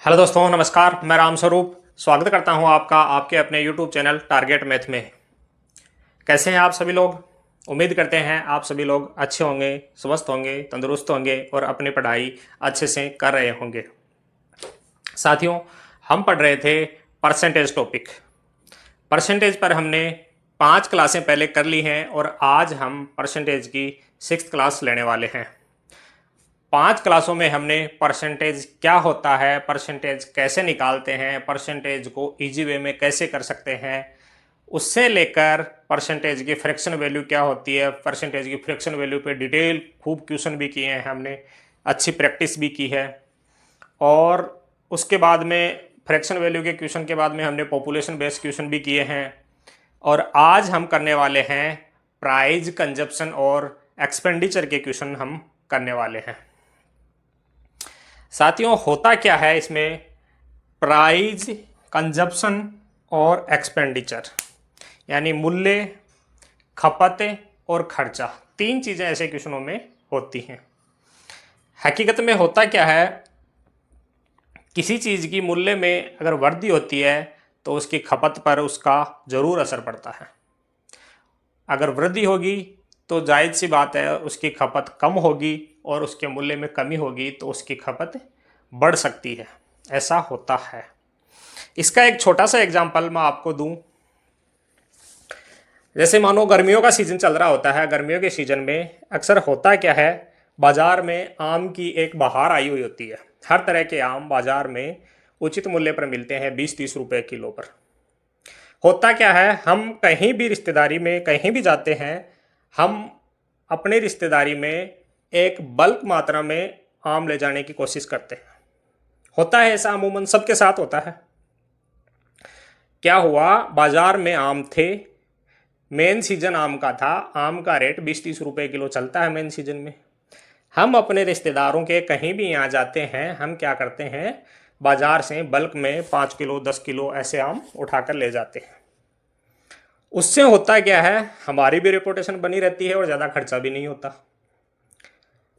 Hello दोस्तों, नमस्कार। मैं राम स्वरूप स्वागत करता हूं आपका आपके अपने यूट्यूब चैनल टारगेट मैथ में। कैसे हैं आप सभी लोग? उम्मीद करते हैं आप सभी लोग अच्छे होंगे, स्वस्थ होंगे, तंदुरुस्त होंगे और अपनी पढ़ाई अच्छे से कर रहे होंगे। साथियों, हम पढ़ रहे थे परसेंटेज टॉपिक। परसेंटेज पर हमने 5 क्लासें पहले कर ली हैं और आज हम परसेंटेज की 6th क्लास लेने वाले हैं। 5 क्लासों में हमने परसेंटेज क्या होता है, परसेंटेज कैसे निकालते हैं, परसेंटेज को इजी वे में कैसे कर सकते हैं, उससे लेकर परसेंटेज की फ्रैक्शन वैल्यू क्या होती है, परसेंटेज की फ्रैक्शन वैल्यू पे डिटेल खूब क्वेश्चन भी किए हैं हमने, अच्छी प्रैक्टिस भी की है। और उसके बाद में फ्रैक्शन वैल्यू के क्वेश्चन के बाद में हमने पॉपुलेशन बेस्ड क्वेश्चन भी किए हैं। और आज हम करने वाले हैं प्राइज, कंजप्शन और एक्सपेंडिचर के क्वेश्चन हम करने वाले हैं। साथियों, होता क्या है इसमें, प्राइज, कंजप्शन और एक्सपेंडिचर यानी मूल्य, खपत और खर्चा, 3 चीज़ें ऐसे क्वेश्चनों में होती हैं। हकीकत में होता क्या है, किसी चीज़ की मूल्य में अगर वृद्धि होती है तो उसकी खपत पर उसका ज़रूर असर पड़ता है। अगर वृद्धि होगी तो जायज़ सी बात है उसकी खपत कम होगी, और उसके मूल्य में कमी होगी तो उसकी खपत बढ़ सकती है। ऐसा होता है। इसका एक छोटा सा एग्जांपल मैं आपको दूं। जैसे मानो गर्मियों का सीजन चल रहा होता है। गर्मियों के सीजन में अक्सर होता क्या है, बाजार में आम की एक बहार आई हुई होती है। हर तरह के आम बाजार में उचित मूल्य पर मिलते हैं, 20-30 रुपए किलो पर। होता क्या है, हम कहीं भी रिश्तेदारी में कहीं भी जाते हैं, हम अपने रिश्तेदारी में एक बल्क मात्रा में आम ले जाने की कोशिश करते हैं। होता है ऐसा, अमूमन सबके साथ होता है। क्या हुआ, बाजार में आम थे, मेन सीजन आम का था, आम का रेट 20-30 रुपए किलो चलता है मेन सीजन में। हम अपने रिश्तेदारों के कहीं भी यहाँ जाते हैं, हम क्या करते हैं, बाजार से बल्क में 5 किलो 10 किलो ऐसे आम उठाकर ले जाते हैं। उससे होता क्या है, हमारी भी रेपुटेशन बनी रहती है और ज़्यादा खर्चा भी नहीं होता।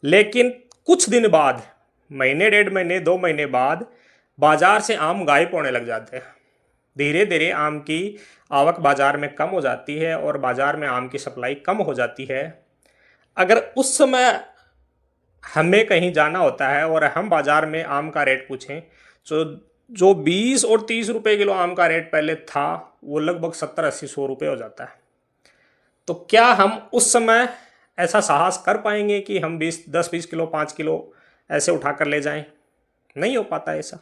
लेकिन कुछ दिन बाद, महीने, 1.5 महीने, 2 महीने बाद बाजार से आम गायब होने लग जाते हैं। धीरे धीरे आम की आवक बाजार में कम हो जाती है और बाजार में आम की सप्लाई कम हो जाती है। अगर उस समय हमें कहीं जाना होता है और हम बाजार में आम का रेट पूछें, तो जो 20 और 30 रुपए किलो आम का रेट पहले था वो लगभग 70-80-100 रुपये हो जाता है। तो क्या हम उस समय ऐसा साहस कर पाएंगे कि हम 10-20 किलो 5 किलो ऐसे उठा कर ले जाएं? नहीं हो पाता ऐसा।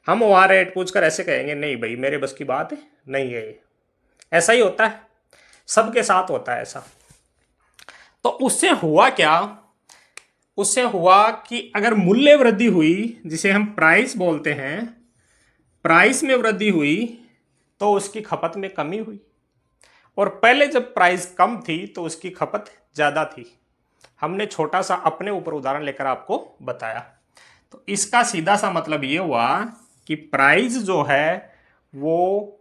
हम वहाँ रेट पूछ कर ऐसे कहेंगे, नहीं भाई मेरे बस की बात नहीं है ये। ऐसा ही होता है, सबके साथ होता है ऐसा। तो उससे हुआ क्या, उससे हुआ कि अगर मूल्य वृद्धि हुई, जिसे हम प्राइस बोलते हैं, प्राइस में वृद्धि हुई तो उसकी खपत में कमी हुई। और पहले जब प्राइस कम थी तो उसकी खपत ज़्यादा थी। हमने छोटा सा अपने ऊपर उदाहरण लेकर आपको बताया। तो इसका सीधा सा मतलब ये हुआ कि प्राइस जो है वो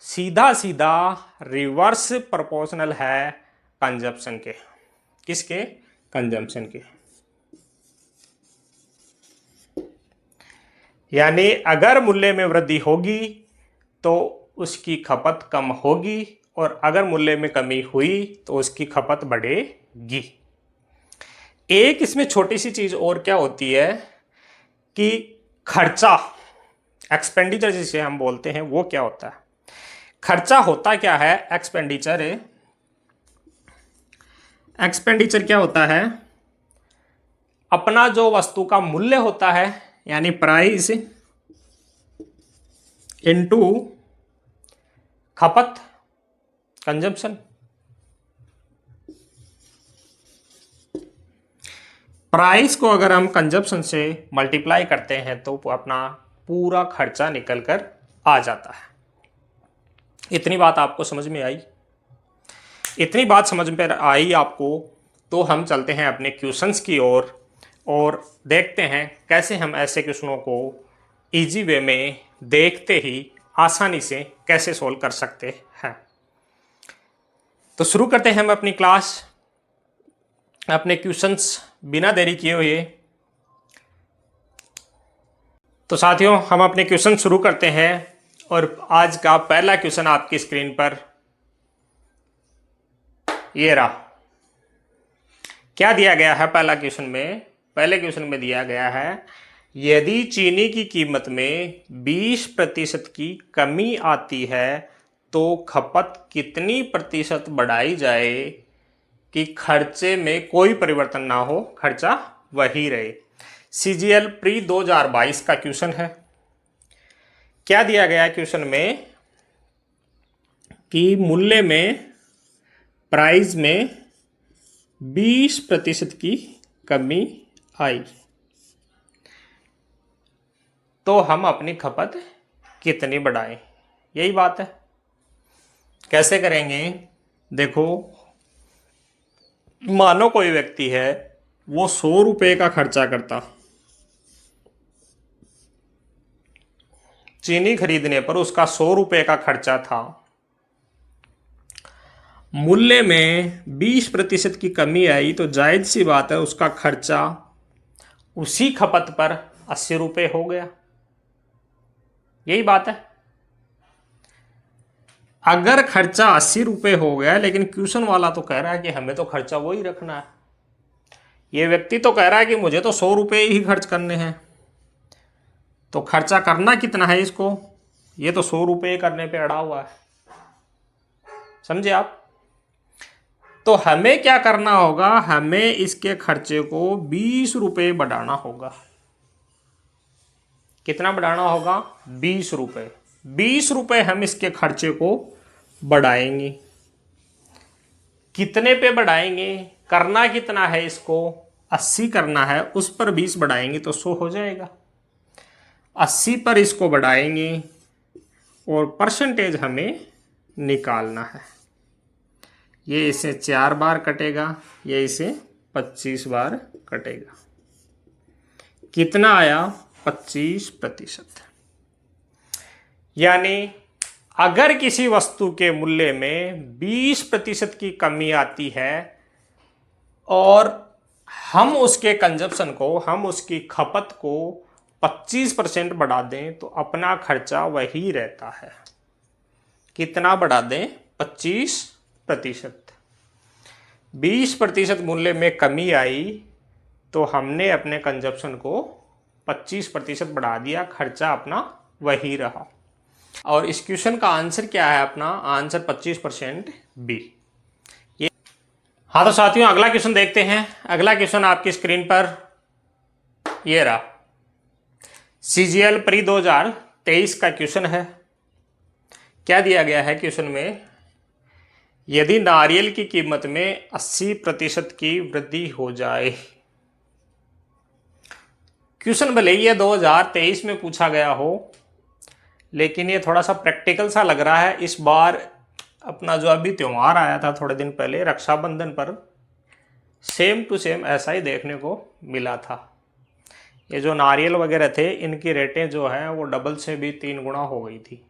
सीधा सीधा रिवर्स प्रोपोर्शनल है कंजप्शन के। किसके? कंजम्पशन के। यानी अगर मूल्य में वृद्धि होगी तो उसकी खपत कम होगी, और अगर मूल्य में कमी हुई तो उसकी खपत बढ़ेगी। एक इसमें छोटी सी चीज और क्या होती है कि खर्चा, एक्सपेंडिचर जिसे हम बोलते हैं, वो क्या होता है। खर्चा होता क्या है, एक्सपेंडिचर क्या होता है, अपना जो वस्तु का मूल्य होता है यानी प्राइस इनटू खपत, कंजम्पशन। प्राइस को अगर हम कंजप्शन से मल्टीप्लाई करते हैं तो अपना पूरा खर्चा निकल कर आ जाता है। इतनी बात आपको समझ में आई? इतनी बात समझ में आई आपको, तो हम चलते हैं अपने क्वेश्चंस की ओर और देखते हैं कैसे हम ऐसे क्वेश्चनों को इजी वे में देखते ही आसानी से कैसे सोल्व कर सकते हैं। तो शुरू करते हैं हम अपनी क्लास। अपने क्वेश्चंस बिना देरी किए हुए तो साथियों, हम अपने क्वेश्चन शुरू करते हैं और आज का पहला क्वेश्चन आपकी स्क्रीन पर ये रहा। क्या दिया गया है पहला क्वेश्चन में? पहले क्वेश्चन में दिया गया है, यदि चीनी की कीमत में 20% की कमी आती है तो खपत कितनी प्रतिशत बढ़ाई जाए कि खर्चे में कोई परिवर्तन ना हो, खर्चा वही रहे। CGL प्री 2022 का क्वेश्चन है। क्या दिया गया क्वेश्चन में कि मूल्य में, प्राइस में 20% की कमी आई तो हम अपनी खपत कितनी बढ़ाएं, यही बात है। कैसे करेंगे? देखो, मानो कोई व्यक्ति है, वो 100 रुपये का खर्चा करता, चीनी खरीदने पर उसका 100 रुपये का खर्चा था। मूल्य में 20% की कमी आई तो जायज सी बात है उसका खर्चा उसी खपत पर 80 रुपये हो गया, यही बात है। अगर खर्चा 80 रुपये हो गया, लेकिन क्वेश्चन वाला तो कह रहा है कि हमें तो खर्चा वही रखना है। ये व्यक्ति तो कह रहा है कि मुझे तो 100 रुपये ही खर्च करने हैं, तो खर्चा करना कितना है इसको? ये तो 100 रुपये करने पे अड़ा हुआ है, समझे आप? तो हमें क्या करना होगा? हमें इसके खर्चे को 20 रुपये बढ़ाना होगा। कितना बढ़ाना होगा? 20 रुपये। 20 रुपये हम इसके खर्चे को बढ़ाएंगे। कितने पे बढ़ाएंगे? करना कितना है इसको? 80 करना है, उस पर 20 बढ़ाएंगे तो 100 हो जाएगा। 80 पर इसको बढ़ाएंगे और परसेंटेज हमें निकालना है। ये इसे 4 बार कटेगा, ये इसे 25 बार कटेगा। कितना आया? 25%। यानी अगर किसी वस्तु के मूल्य में 20% की कमी आती है और हम उसके कंजप्शन को, हम उसकी खपत को 25% बढ़ा दें तो अपना खर्चा वही रहता है। कितना बढ़ा दें? 25%। 20% मूल्य में कमी आई तो हमने अपने कंजप्शन को 25% बढ़ा दिया, खर्चा अपना वही रहा। और इस क्वेश्चन का आंसर क्या है? अपना आंसर 25% बी। ये हाँ, तो साथियों अगला क्वेश्चन देखते हैं। अगला क्वेश्चन आपकी स्क्रीन पर ये रहा। CGL प्री 2023 का क्वेश्चन है। क्या दिया गया है क्वेश्चन में? यदि नारियल की कीमत में 80% की वृद्धि हो जाए। क्वेश्चन भले ये 2023 में पूछा गया हो, लेकिन ये थोड़ा सा प्रैक्टिकल सा लग रहा है। इस बार अपना जो अभी त्यौहार आया था थोड़े दिन पहले, रक्षाबंधन पर, सेम टू सेम ऐसा ही देखने को मिला था। ये जो नारियल वगैरह थे, इनकी रेटें जो हैं वो डबल से भी 3 गुना हो गई थी।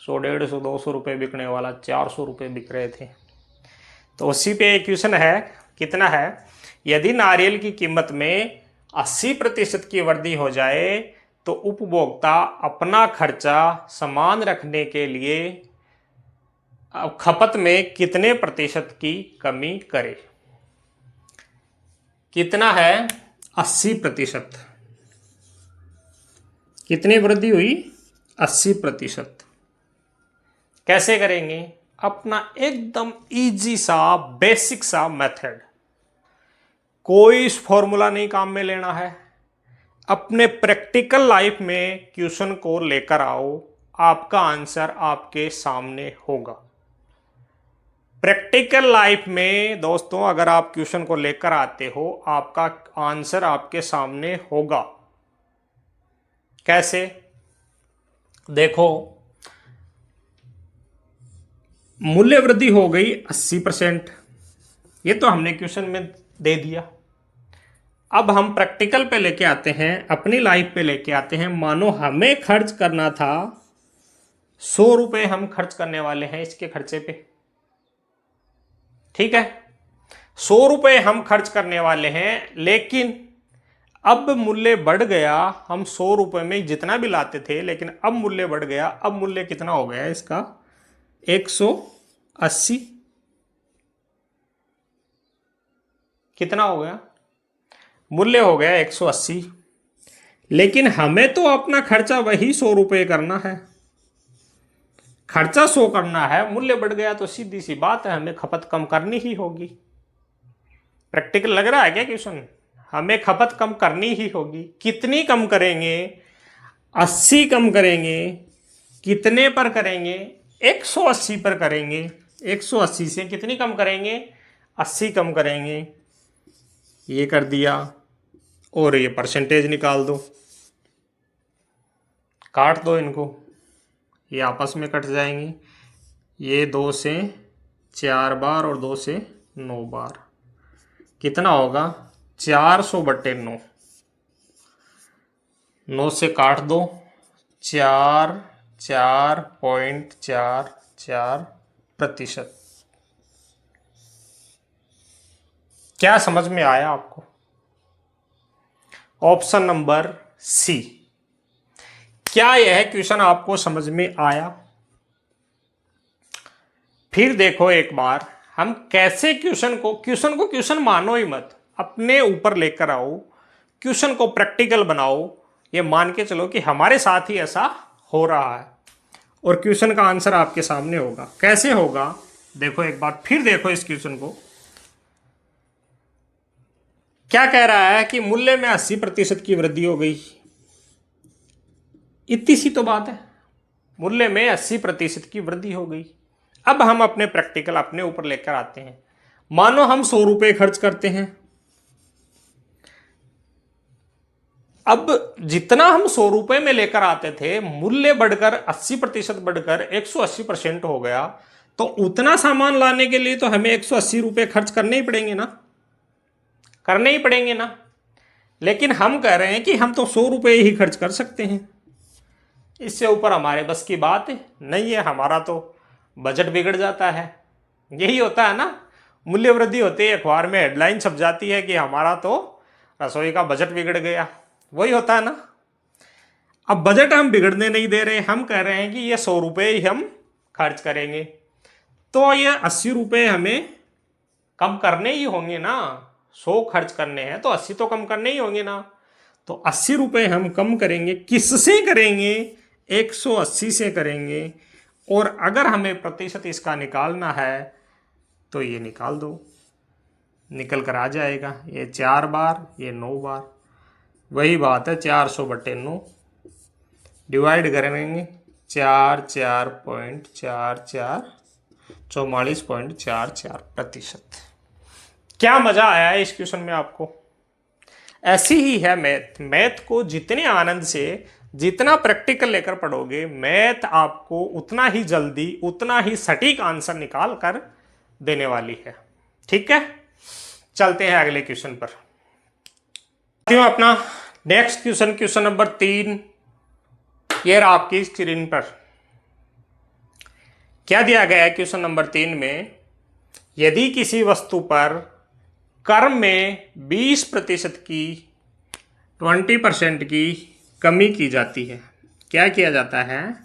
100, 150, 200 रुपये बिकने वाला 400 रुपये बिक रहे थे। तो उसी पे एक क्वेश्चन है। कितना है? यदि नारियल की कीमत में 80% की वृद्धि हो जाए तो उपभोक्ता अपना खर्चा समान रखने के लिए खपत में कितने प्रतिशत की कमी करे? कितना है? 80%। कितनी वृद्धि हुई? 80%। कैसे करेंगे? अपना एकदम इजी सा, बेसिक सा मेथड। कोई फॉर्मूला नहीं काम में लेना है। अपने प्रैक्टिकल लाइफ में क्वेश्चन को लेकर आओ, आपका आंसर आपके सामने होगा। प्रैक्टिकल लाइफ में दोस्तों अगर आप क्वेश्चन को लेकर आते हो, आपका आंसर आपके सामने होगा। कैसे? देखो, मूल्य वृद्धि हो गई 80%, ये तो हमने क्वेश्चन में दे दिया। अब हम प्रैक्टिकल पे लेके आते हैं, अपनी लाइफ पे लेके आते हैं। मानो हमें खर्च करना था 100 रुपये, हम खर्च करने वाले हैं इसके खर्चे पे, ठीक है? 100 रुपये हम खर्च करने वाले हैं, लेकिन अब मूल्य बढ़ गया, हम 100 रुपये में जितना भी लाते थे, लेकिन अब मूल्य बढ़ गया। अब मूल्य कितना हो गया इसका? 180। कितना हो गया? मूल्य हो गया 180। लेकिन हमें तो अपना खर्चा वही 100 रुपये करना है, खर्चा 100 करना है। मूल्य बढ़ गया तो सीधी सी बात है, हमें खपत कम करनी ही होगी। प्रैक्टिकल लग रहा है क्या क्वेश्चन? हमें खपत कम करनी ही होगी। कितनी कम करेंगे? 80 कम करेंगे। कितने पर करेंगे? 180 पर करेंगे। 180 से कितनी कम करेंगे? 80 कम करेंगे। ये कर दिया, और ये परसेंटेज निकाल दो, काट दो इनको, ये आपस में कट जाएंगी। ये 2 से 4 बार और 2 से 9 बार, कितना होगा? 400/9। 9 से काट दो, 4.44%। क्या समझ में आया आपको? Option number C. क्या यह क्वेश्चन आपको समझ में आया? फिर देखो एक बार, हम कैसे क्वेश्चन को क्वेश्चन मानो ही मत, अपने ऊपर लेकर आओ, क्वेश्चन को प्रैक्टिकल बनाओ। ये मान के चलो कि हमारे साथ ही ऐसा हो रहा है, और क्वेश्चन का आंसर आपके सामने होगा। कैसे होगा देखो एक बार, फिर देखो इस क्वेश्चन को। क्या कह रहा है कि मूल्य में 80% की वृद्धि हो गई। इतनी सी तो बात है, मूल्य में 80% की वृद्धि हो गई। अब हम अपने प्रैक्टिकल अपने ऊपर लेकर आते हैं। मानो हम 100 रुपये खर्च करते हैं। अब जितना हम 100 रुपये में लेकर आते थे, मूल्य बढ़कर 80% बढ़कर 180% हो गया, तो उतना सामान लाने के लिए तो हमें 180 रुपये खर्च करने ही पड़ेंगे ना, करने ही पड़ेंगे ना। लेकिन हम कह रहे हैं कि हम तो 100 रुपये ही खर्च कर सकते हैं, इससे ऊपर हमारे बस की बात नहीं है। हमारा तो बजट बिगड़ जाता है। यही होता है ना, मूल्य वृद्धि होती है, अखबार में हेडलाइन छप जाती है कि हमारा तो रसोई का बजट बिगड़ गया। वही होता है ना। अब बजट हम बिगड़ने नहीं दे रहे, हम कह रहे हैं कि ये 100 रुपये ही हम खर्च करेंगे, तो ये 80 रुपये हमें कम करने ही होंगे ना। 100 खर्च करने हैं तो 80 तो कम करने ही होंगे ना। तो 80 रुपये हम कम करेंगे। किससे करेंगे? 180 से करेंगे। और अगर हमें प्रतिशत इसका निकालना है तो ये निकाल दो, निकल कर आ जाएगा। ये 4 बार, ये 9 बार, वही बात है। 400/9 डिवाइड करेंगे 4.44 44.44%। क्या मजा आया है इस क्वेश्चन में आपको? ऐसी ही है मैथ। मैथ को जितने आनंद से, जितना प्रैक्टिकल लेकर पढ़ोगे, मैथ आपको उतना ही जल्दी, उतना ही सटीक आंसर निकाल कर देने वाली है। ठीक है, चलते हैं अगले क्वेश्चन पर। अपना नेक्स्ट क्वेश्चन, क्वेश्चन नंबर 3, ये रहा आपकी स्क्रीन पर। क्या दिया गया है क्वेश्चन नंबर 3 में? यदि किसी वस्तु पर कर में 20% की 20% की कमी की जाती है। क्या किया जाता है?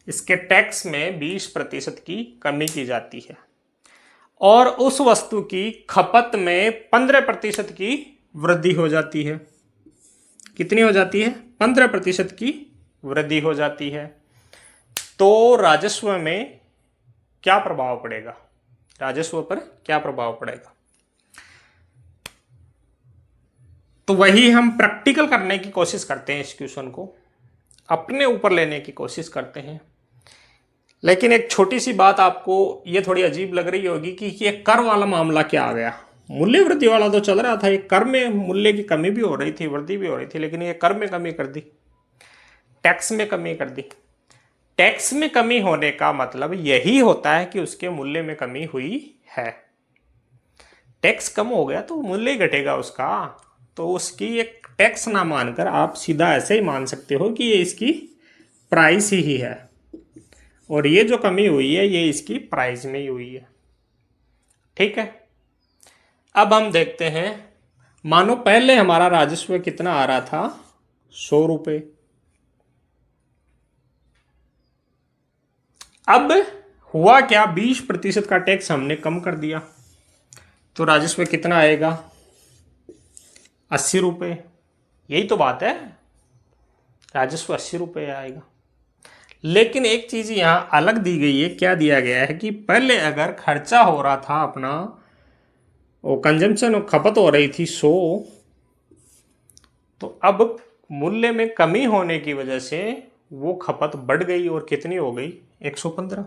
इसके टैक्स में 20% की कमी की जाती है, और उस वस्तु की खपत में 15% की वृद्धि हो जाती है। कितनी हो जाती है? 15% की वृद्धि हो जाती है। तो राजस्व में क्या प्रभाव पड़ेगा? राजस्व पर क्या प्रभाव पड़ेगा? तो वही हम प्रैक्टिकल करने की कोशिश करते हैं, इस क्वेश्चन को अपने ऊपर लेने की कोशिश करते हैं। लेकिन एक छोटी सी बात आपको ये थोड़ी अजीब लग रही होगी कि ये कर वाला मामला क्या आ गया। मूल्य वृद्धि वाला तो चल रहा था, ये कर में मूल्य की कमी भी हो रही थी, वृद्धि भी हो रही थी, लेकिन ये कर में कमी कर दी, टैक्स में कमी कर दी। टैक्स में कमी होने का मतलब यही होता है कि उसके मूल्य में कमी हुई है। टैक्स कम हो गया तो मूल्य घटेगा उसका, तो उसकी एक टैक्स ना मानकर आप सीधा ऐसे ही मान सकते हो कि ये इसकी प्राइस ही है, और ये जो कमी हुई है ये इसकी प्राइस में ही हुई है। ठीक है, अब हम देखते हैं मानो पहले हमारा राजस्व कितना आ रहा था, 100 रुपये। अब हुआ क्या, 20% का टैक्स हमने कम कर दिया, तो राजस्व कितना आएगा, 80 रुपये। यही तो बात है, राजस्व 80 रुपये आएगा। लेकिन एक चीज यहां अलग दी गई है, क्या दिया गया है कि पहले अगर खर्चा हो रहा था अपना, वो कंजम्पशन और खपत हो रही थी 100, तो अब मूल्य में कमी होने की वजह से वो खपत बढ़ गई और कितनी हो गई, 115।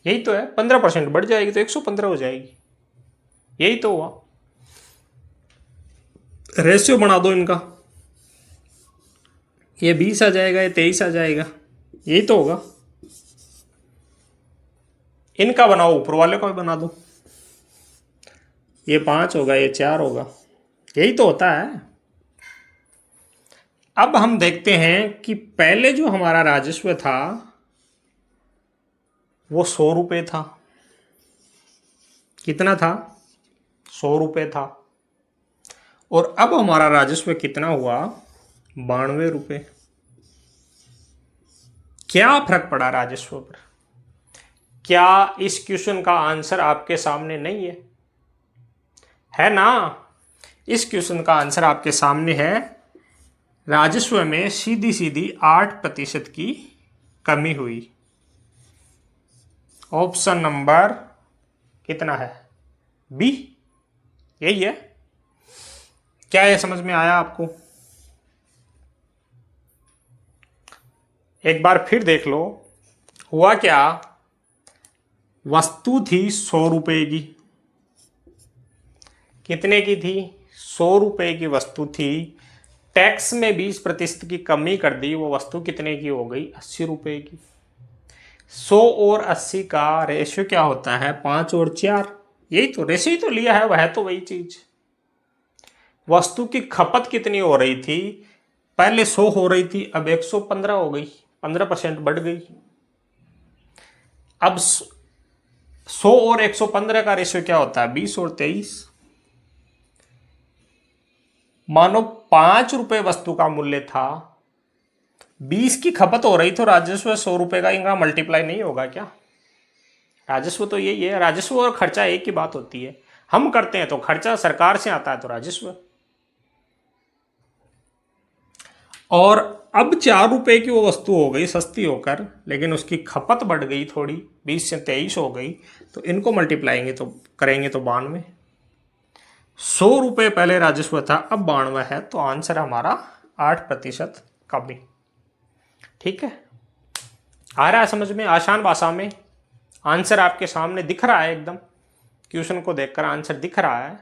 यही तो है, 15% बढ़ जाएगी तो 115 हो जाएगी। यही तो हुआ। रेशियो बना दो इनका, ये 20 आ जाएगा, ये 23 आ जाएगा, यही तो होगा। इनका बनाओ, ऊपर वाले का भी बना दो, ये 5 होगा, ये 4 होगा, यही तो होता है। अब हम देखते हैं कि पहले जो हमारा राजस्व था वो 100 रुपये था। कितना था, 100 रुपये था। और अब हमारा राजस्व कितना हुआ, 92 रुपये। क्या फर्क पड़ा राजस्व पर? क्या इस क्वेश्चन का आंसर आपके सामने नहीं है ना? इस क्वेश्चन का आंसर आपके सामने है। राजस्व में सीधी सीधी 8% की कमी हुई। ऑप्शन नंबर कितना है, बी, यही है। क्या ये समझ में आया आपको? एक बार फिर देख लो, हुआ क्या, वस्तु थी 100 रुपये की। कितने की थी, 100 रुपये की वस्तु थी। टैक्स में 20% की कमी कर दी, वो वस्तु कितने की हो गई, 80 रुपये की। 100 और 80 का रेशियो क्या होता है, 5 और 4। यही तो रेशियो ही तो लिया है, वह तो वही चीज। वस्तु की खपत कितनी हो रही थी, पहले 100 हो रही थी, अब 115 हो गई, 15% बढ़ गई। अब 100 और 115 का रेशियो क्या होता है, 20 और 23। मानो 5 रुपए वस्तु का मूल्य था, 20 की खपत हो रही, तो राजस्व 100 रुपए का, इनका मल्टीप्लाई नहीं होगा क्या? राजस्व तो यही है, राजस्व और खर्चा एक ही बात होती है। हम करते हैं तो खर्चा, सरकार से आता है तो राजस्व। और अब 4 रुपए की वो वस्तु हो गई सस्ती होकर, लेकिन उसकी खपत बढ़ गई थोड़ी, 20 से 23 हो गई, तो इनको मल्टीप्लाएंगे तो करेंगे तो 92। 100 रुपये पहले राजस्व था, अब 92 है, तो आंसर हमारा 8% कमी। ठीक है, आ रहा है समझ में, आसान भाषा में। आंसर आपके सामने दिख रहा है, एकदम क्वेश्चन को देखकर आंसर दिख रहा है।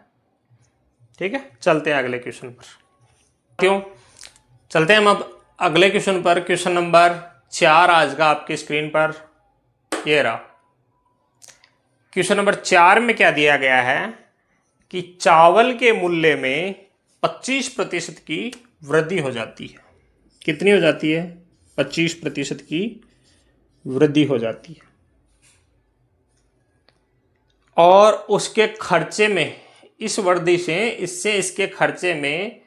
ठीक है, चलते हैं अगले क्वेश्चन पर। क्यों चलते हैं हम अब अगले क्वेश्चन पर। क्वेश्चन नंबर 4 आज का आपकी स्क्रीन पर ये रहा। क्वेश्चन नंबर 4 में क्या दिया गया है कि चावल के मूल्य में 25% की वृद्धि हो जाती है। कितनी हो जाती है, 25% की वृद्धि हो जाती है। और उसके खर्चे में, इस वृद्धि से, इससे इसके खर्चे में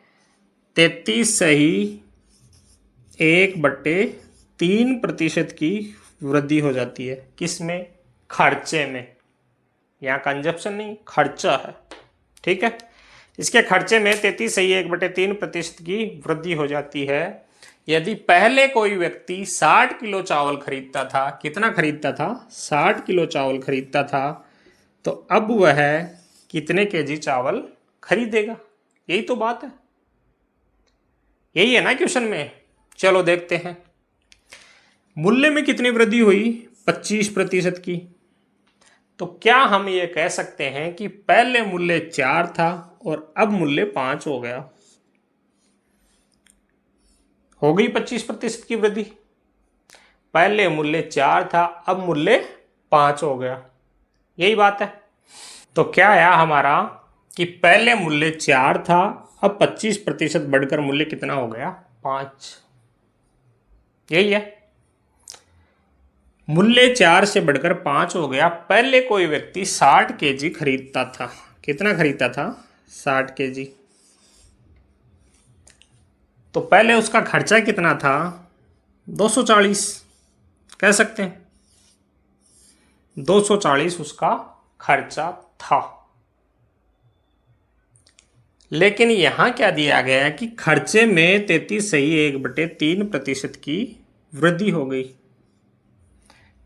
33.1/3% की वृद्धि हो जाती है। किस में, खर्चे में। यहाँ कंजप्शन नहीं, खर्चा है। ठीक है, इसके खर्चे में 33.1/3% की वृद्धि हो जाती है। यदि पहले कोई व्यक्ति 60 किलो चावल खरीदता था, कितना खरीदता था, 60 किलो चावल खरीदता था, तो अब वह कितने केजी चावल खरीदेगा? यही तो बात है, यही है ना क्वेश्चन में। चलो देखते हैं, मूल्य में कितनी वृद्धि हुई, 25% की। तो क्या हम ये कह सकते हैं कि पहले मूल्य 4 था और अब मूल्य 5 हो गया? हो गई 25% की वृद्धि। पहले मूल्य 4 था, अब मूल्य 5 हो गया, यही बात है। तो क्या आया हमारा कि पहले मूल्य 4 था, अब 25% बढ़कर मूल्य कितना हो गया, 5। यही है, मूल्य 4 से बढ़कर 5 हो गया। पहले कोई व्यक्ति 60 केजी खरीदता था, कितना खरीदा था? 60 kg। तो पहले उसका खर्चा कितना था? 240 कह सकते हैं। 240 उसका खर्चा था। लेकिन यहां क्या दिया गया है कि खर्चे में 33/1/3% की वृद्धि हो गई।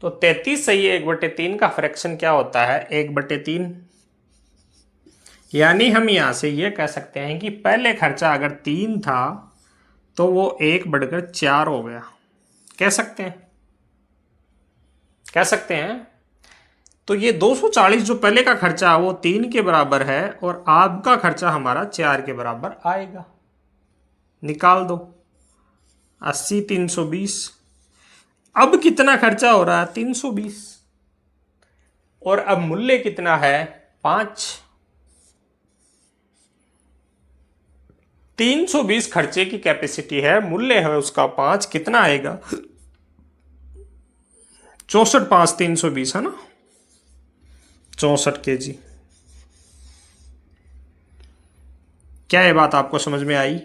तो 33/1/3 का फ्रैक्शन क्या होता है? 1/3। यानी हम यहां से ये कह सकते हैं कि पहले खर्चा अगर 3 था तो वो 1/4 हो गया। कह सकते हैं, कह सकते हैं। तो ये 240 जो पहले का खर्चा वो 3 के बराबर है और आपका खर्चा हमारा 4 के बराबर आएगा। निकाल दो। 80 320। अब कितना खर्चा हो रहा है? 320। और अब मूल्य कितना है? 5। 320 खर्चे की कैपेसिटी है, मूल्य है उसका 5। कितना आएगा? 64 5 320 है ना, 64 kg। क्या ये बात आपको समझ में आई?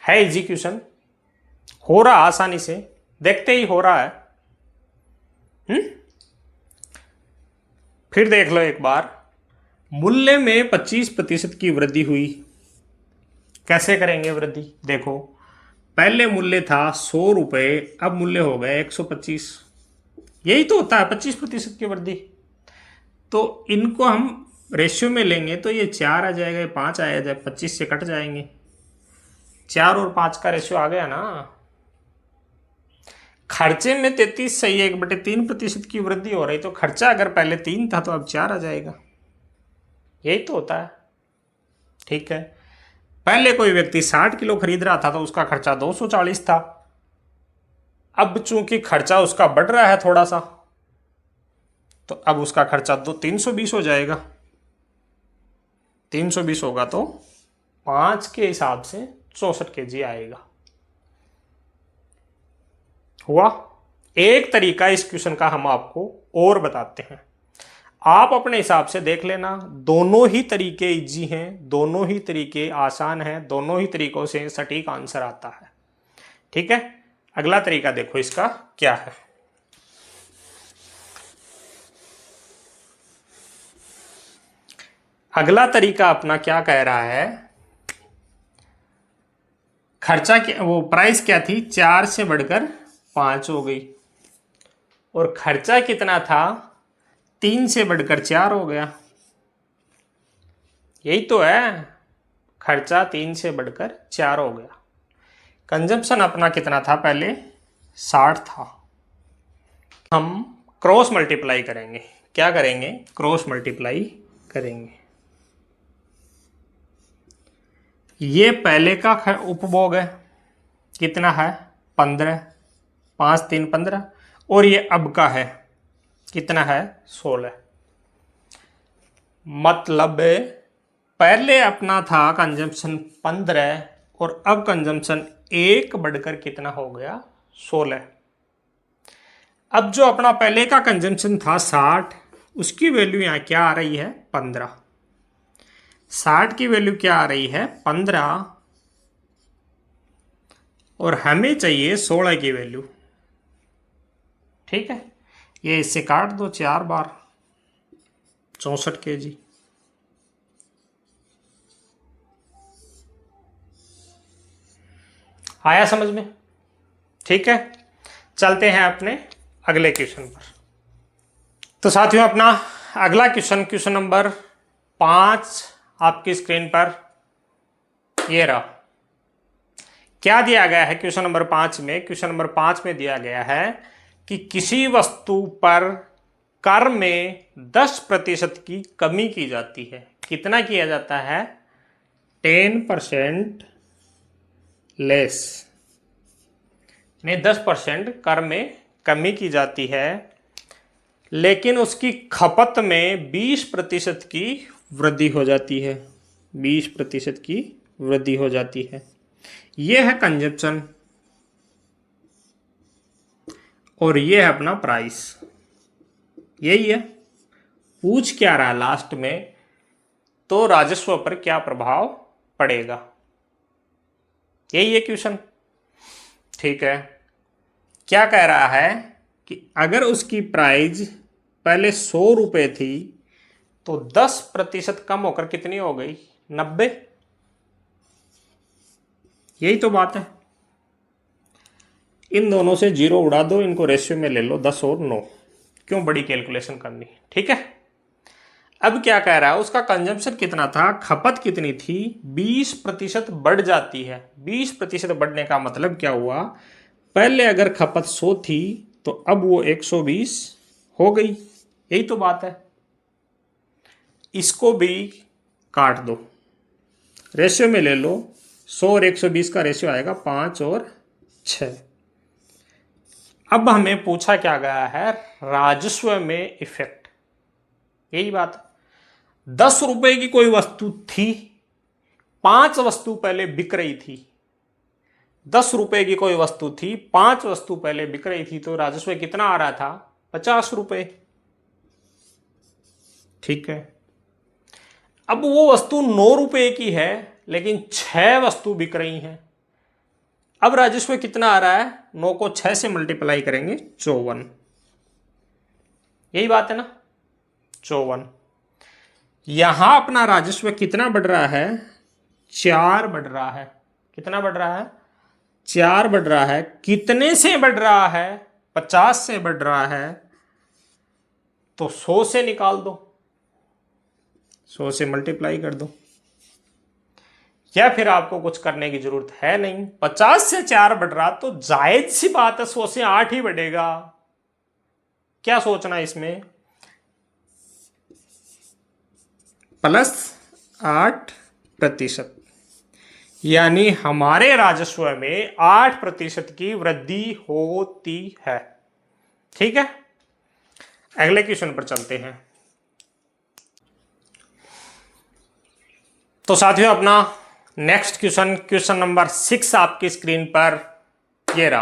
है एग्जीक्यूशन, हो रहा आसानी से, देखते ही हो रहा है। फिर देख लो एक बार। मूल्य में 25% की वृद्धि हुई। कैसे करेंगे वृद्धि? देखो, पहले मूल्य था 100 रुपए, अब मूल्य हो गए 125। यही तो होता है 25% की वृद्धि। तो इनको हम रेशियो में लेंगे तो ये 4 आ जाएगा, ये 5 आया जाए, 25 से कट जाएंगे। 4 और 5 का रेशियो आ गया ना। खर्चे में 33/1/3% की वृद्धि हो रही, तो खर्चा अगर पहले 3 था तो अब 4 आ जाएगा। यही तो होता है। ठीक है, पहले कोई व्यक्ति 60 किलो खरीद रहा था तो उसका खर्चा 240 था। अब चूंकि खर्चा उसका बढ़ रहा है थोड़ा सा, तो अब उसका खर्चा 320 हो जाएगा। 320 होगा तो 5 के हिसाब से 64 kg आएगा। हुआ। एक तरीका इस क्वेश्चन का हम आपको और बताते हैं, आप अपने हिसाब से देख लेना। दोनों ही तरीके इजी हैं, दोनों ही तरीके आसान हैं, दोनों ही तरीकों से सटीक आंसर आता है। ठीक है, अगला तरीका देखो इसका क्या है। अगला तरीका अपना क्या कह रहा है? खर्चा क्या, वो प्राइस क्या थी? 4 से बढ़कर 5 हो गई। और खर्चा कितना था? 3 से बढ़कर 4 हो गया। यही तो है, खर्चा 3 से बढ़कर 4 हो गया। कंजम्पशन अपना कितना था? पहले 60 था। हम क्रॉस मल्टीप्लाई करेंगे। क्या करेंगे? क्रॉस मल्टीप्लाई करेंगे। ये पहले का उपभोग है, कितना है? 15। 5 3 15। और ये अब का है, कितना है? 16। मतलब पहले अपना था कंजम्पशन 15 और अब कंजम्पशन 1 बढ़कर कितना हो गया? 16। अब जो अपना पहले का कंजम्पशन था 60, उसकी वैल्यू यहाँ क्या आ रही है? 15। 60 की वैल्यू क्या आ रही है? 15। और हमें चाहिए 16 की वैल्यू। ठीक है, ये इससे काट दो 4 बार, 64 kg। आया समझ में? ठीक है, चलते हैं अपने अगले क्वेश्चन पर। तो साथियों, अपना अगला क्वेश्चन, क्वेश्चन नंबर 5 आपकी स्क्रीन पर ये रहा। क्या दिया गया है क्वेश्चन नंबर 5 में? क्वेश्चन नंबर 5 में दिया गया है कि किसी वस्तु पर कर में 10% की कमी की जाती है। कितना किया जाता है? 10% लेस, नहीं 10% कर में कमी की जाती है, लेकिन उसकी खपत में 20% की वृद्धि हो जाती है। 20% की वृद्धि हो जाती है। यह है कंजप्शन और यह है अपना प्राइस। यही है। पूछ क्या रहा है लास्ट में, तो राजस्व पर क्या प्रभाव पड़ेगा, यही है क्वेश्चन। ठीक है, क्या कह रहा है कि अगर उसकी प्राइस पहले 100 रुपये थी तो 10% कम होकर कितनी हो गई, 90। यही तो बात है। इन दोनों से जीरो उड़ा दो, इनको रेशियो में ले लो 10 और 9, क्यों बड़ी कैलकुलेशन करनी। ठीक है, अब क्या कह रहा है, उसका कंजम्पशन कितना था, खपत कितनी थी, 20% बढ़ जाती है। 20% बढ़ने का मतलब क्या हुआ, पहले अगर खपत 100 थी तो अब वो 120 हो गई। यही तो बात है। इसको भी काट दो, रेशियो में ले लो। 100 और 120 का रेशियो आएगा 5 और 6। अब हमें पूछा क्या गया है, राजस्व में इफेक्ट। यही बात है। 10 रुपए की कोई वस्तु थी, 5 वस्तु पहले बिक रही थी। 10 रुपए की कोई वस्तु थी, 5 वस्तु पहले बिक रही थी, तो राजस्व कितना आ रहा था, 50 रुपए। ठीक है, अब वो वस्तु 9 रुपए की है लेकिन 6 वस्तु बिक रही हैं। अब राजस्व कितना आ रहा है, 9 को 6 से मल्टीप्लाई करेंगे 54। यही बात है ना, 54। यहां अपना राजस्व कितना बढ़ रहा है, 4 बढ़ रहा है। कितना बढ़ रहा है, 4 बढ़ रहा है। कितने से बढ़ रहा है, 50 से बढ़ रहा है, तो 100 से निकाल दो, 100 से मल्टीप्लाई कर दो, या फिर आपको कुछ करने की जरूरत है नहीं। 50 से 4 बढ़ रहा तो जायज सी बात है 100 से 8 ही बढ़ेगा। क्या सोचना इसमें, +8%, यानी हमारे राजस्व में 8% की वृद्धि होती है। ठीक है, अगले क्वेश्चन पर चलते हैं। तो साथियों, अपना नेक्स्ट क्वेश्चन, क्वेश्चन नंबर 6 आपकी स्क्रीन पर ये रहा।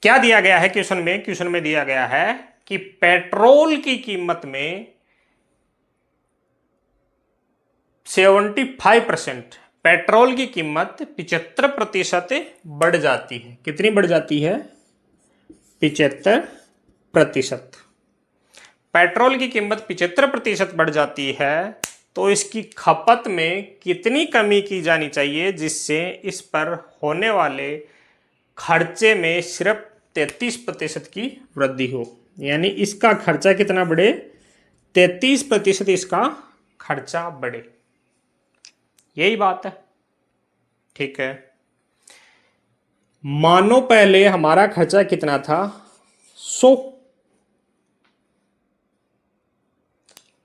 क्या दिया गया है क्वेश्चन में, क्वेश्चन में दिया गया है कि पेट्रोल की कीमत में 75%, पेट्रोल की कीमत 75% बढ़ जाती है। कितनी बढ़ जाती है, 75%। पेट्रोल की कीमत 75% बढ़ जाती है, तो इसकी खपत में कितनी कमी की जानी चाहिए जिससे इस पर होने वाले खर्चे में सिर्फ 33% की वृद्धि हो। यानी इसका खर्चा कितना बढ़े, 33% इसका खर्चा बढ़े। यही बात है। ठीक है, मानो पहले हमारा खर्चा कितना था, 100।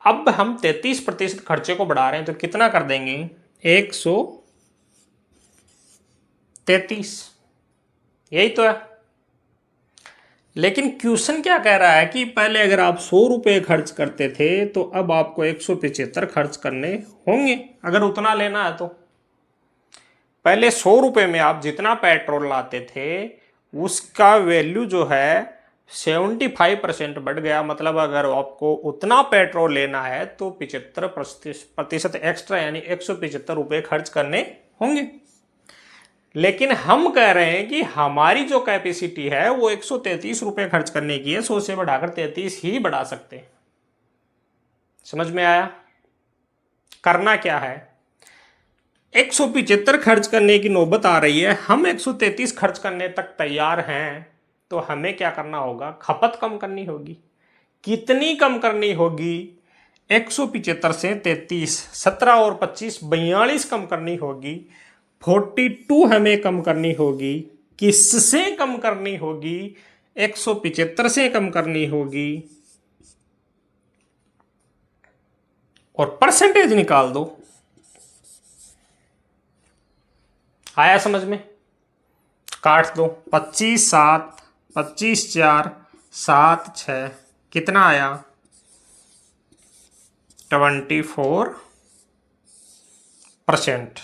अब हम 33% खर्चे को बढ़ा रहे हैं तो कितना कर देंगे, 133। यही तो है। लेकिन क्वेश्चन क्या कह रहा है कि पहले अगर आप 100 रुपये खर्च करते थे तो अब आपको 175 खर्च करने होंगे, अगर उतना लेना है तो। पहले 100 रुपये में आप जितना पेट्रोल लाते थे उसका वैल्यू जो है 75% बढ़ गया। मतलब अगर आपको उतना पेट्रोल लेना है तो 75% एक्स्ट्रा, यानी 175 रुपये खर्च करने होंगे। लेकिन हम कह रहे हैं कि हमारी जो कैपेसिटी है वो 133 रुपये खर्च करने की है, 100 से बढ़ाकर 33 ही बढ़ा सकते हैं। समझ में आया, करना क्या है, 175 खर्च करने की नौबत आ रही है, हम 133 खर्च करने तक तैयार हैं, तो हमें क्या करना होगा, खपत कम करनी होगी। कितनी कम करनी होगी, 175 से 33, 17 और 25 42 कम करनी होगी। 42 हमें कम करनी होगी। किससे कम करनी होगी, 175 से कम करनी होगी। और परसेंटेज निकाल दो। आया समझ में, काट दो, 25 7, 25 4, 7 6, कितना आया, 24%।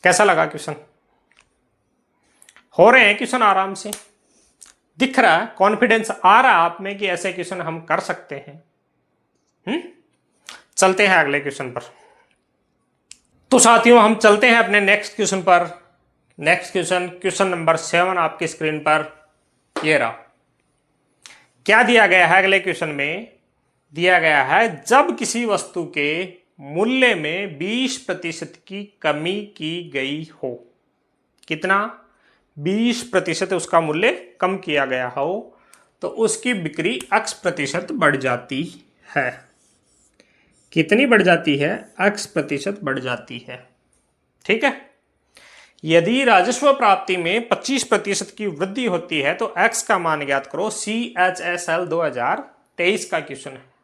कैसा लगा क्वेश्चन, हो रहे हैं क्वेश्चन आराम से। दिख रहा है, कॉन्फिडेंस आ रहा है आप में कि ऐसे क्वेश्चन हम कर सकते हैं। चलते हैं अगले क्वेश्चन पर। तो साथियों हम चलते हैं अपने नेक्स्ट क्वेश्चन पर। नेक्स्ट क्वेश्चन, क्वेश्चन नंबर 7 आपकी स्क्रीन पर ये रहा। क्या दिया गया है अगले क्वेश्चन में? दिया गया है जब किसी वस्तु के मूल्य में 20% की कमी की गई हो। कितना? 20% उसका मूल्य कम किया गया हो तो उसकी बिक्री X% बढ़ जाती है। कितनी बढ़ जाती है? X% बढ़ जाती है। ठीक है। यदि राजस्व प्राप्ति में 25% की वृद्धि होती है तो X का मान ज्ञात करो। CHSL 2023 का क्वेश्चन है।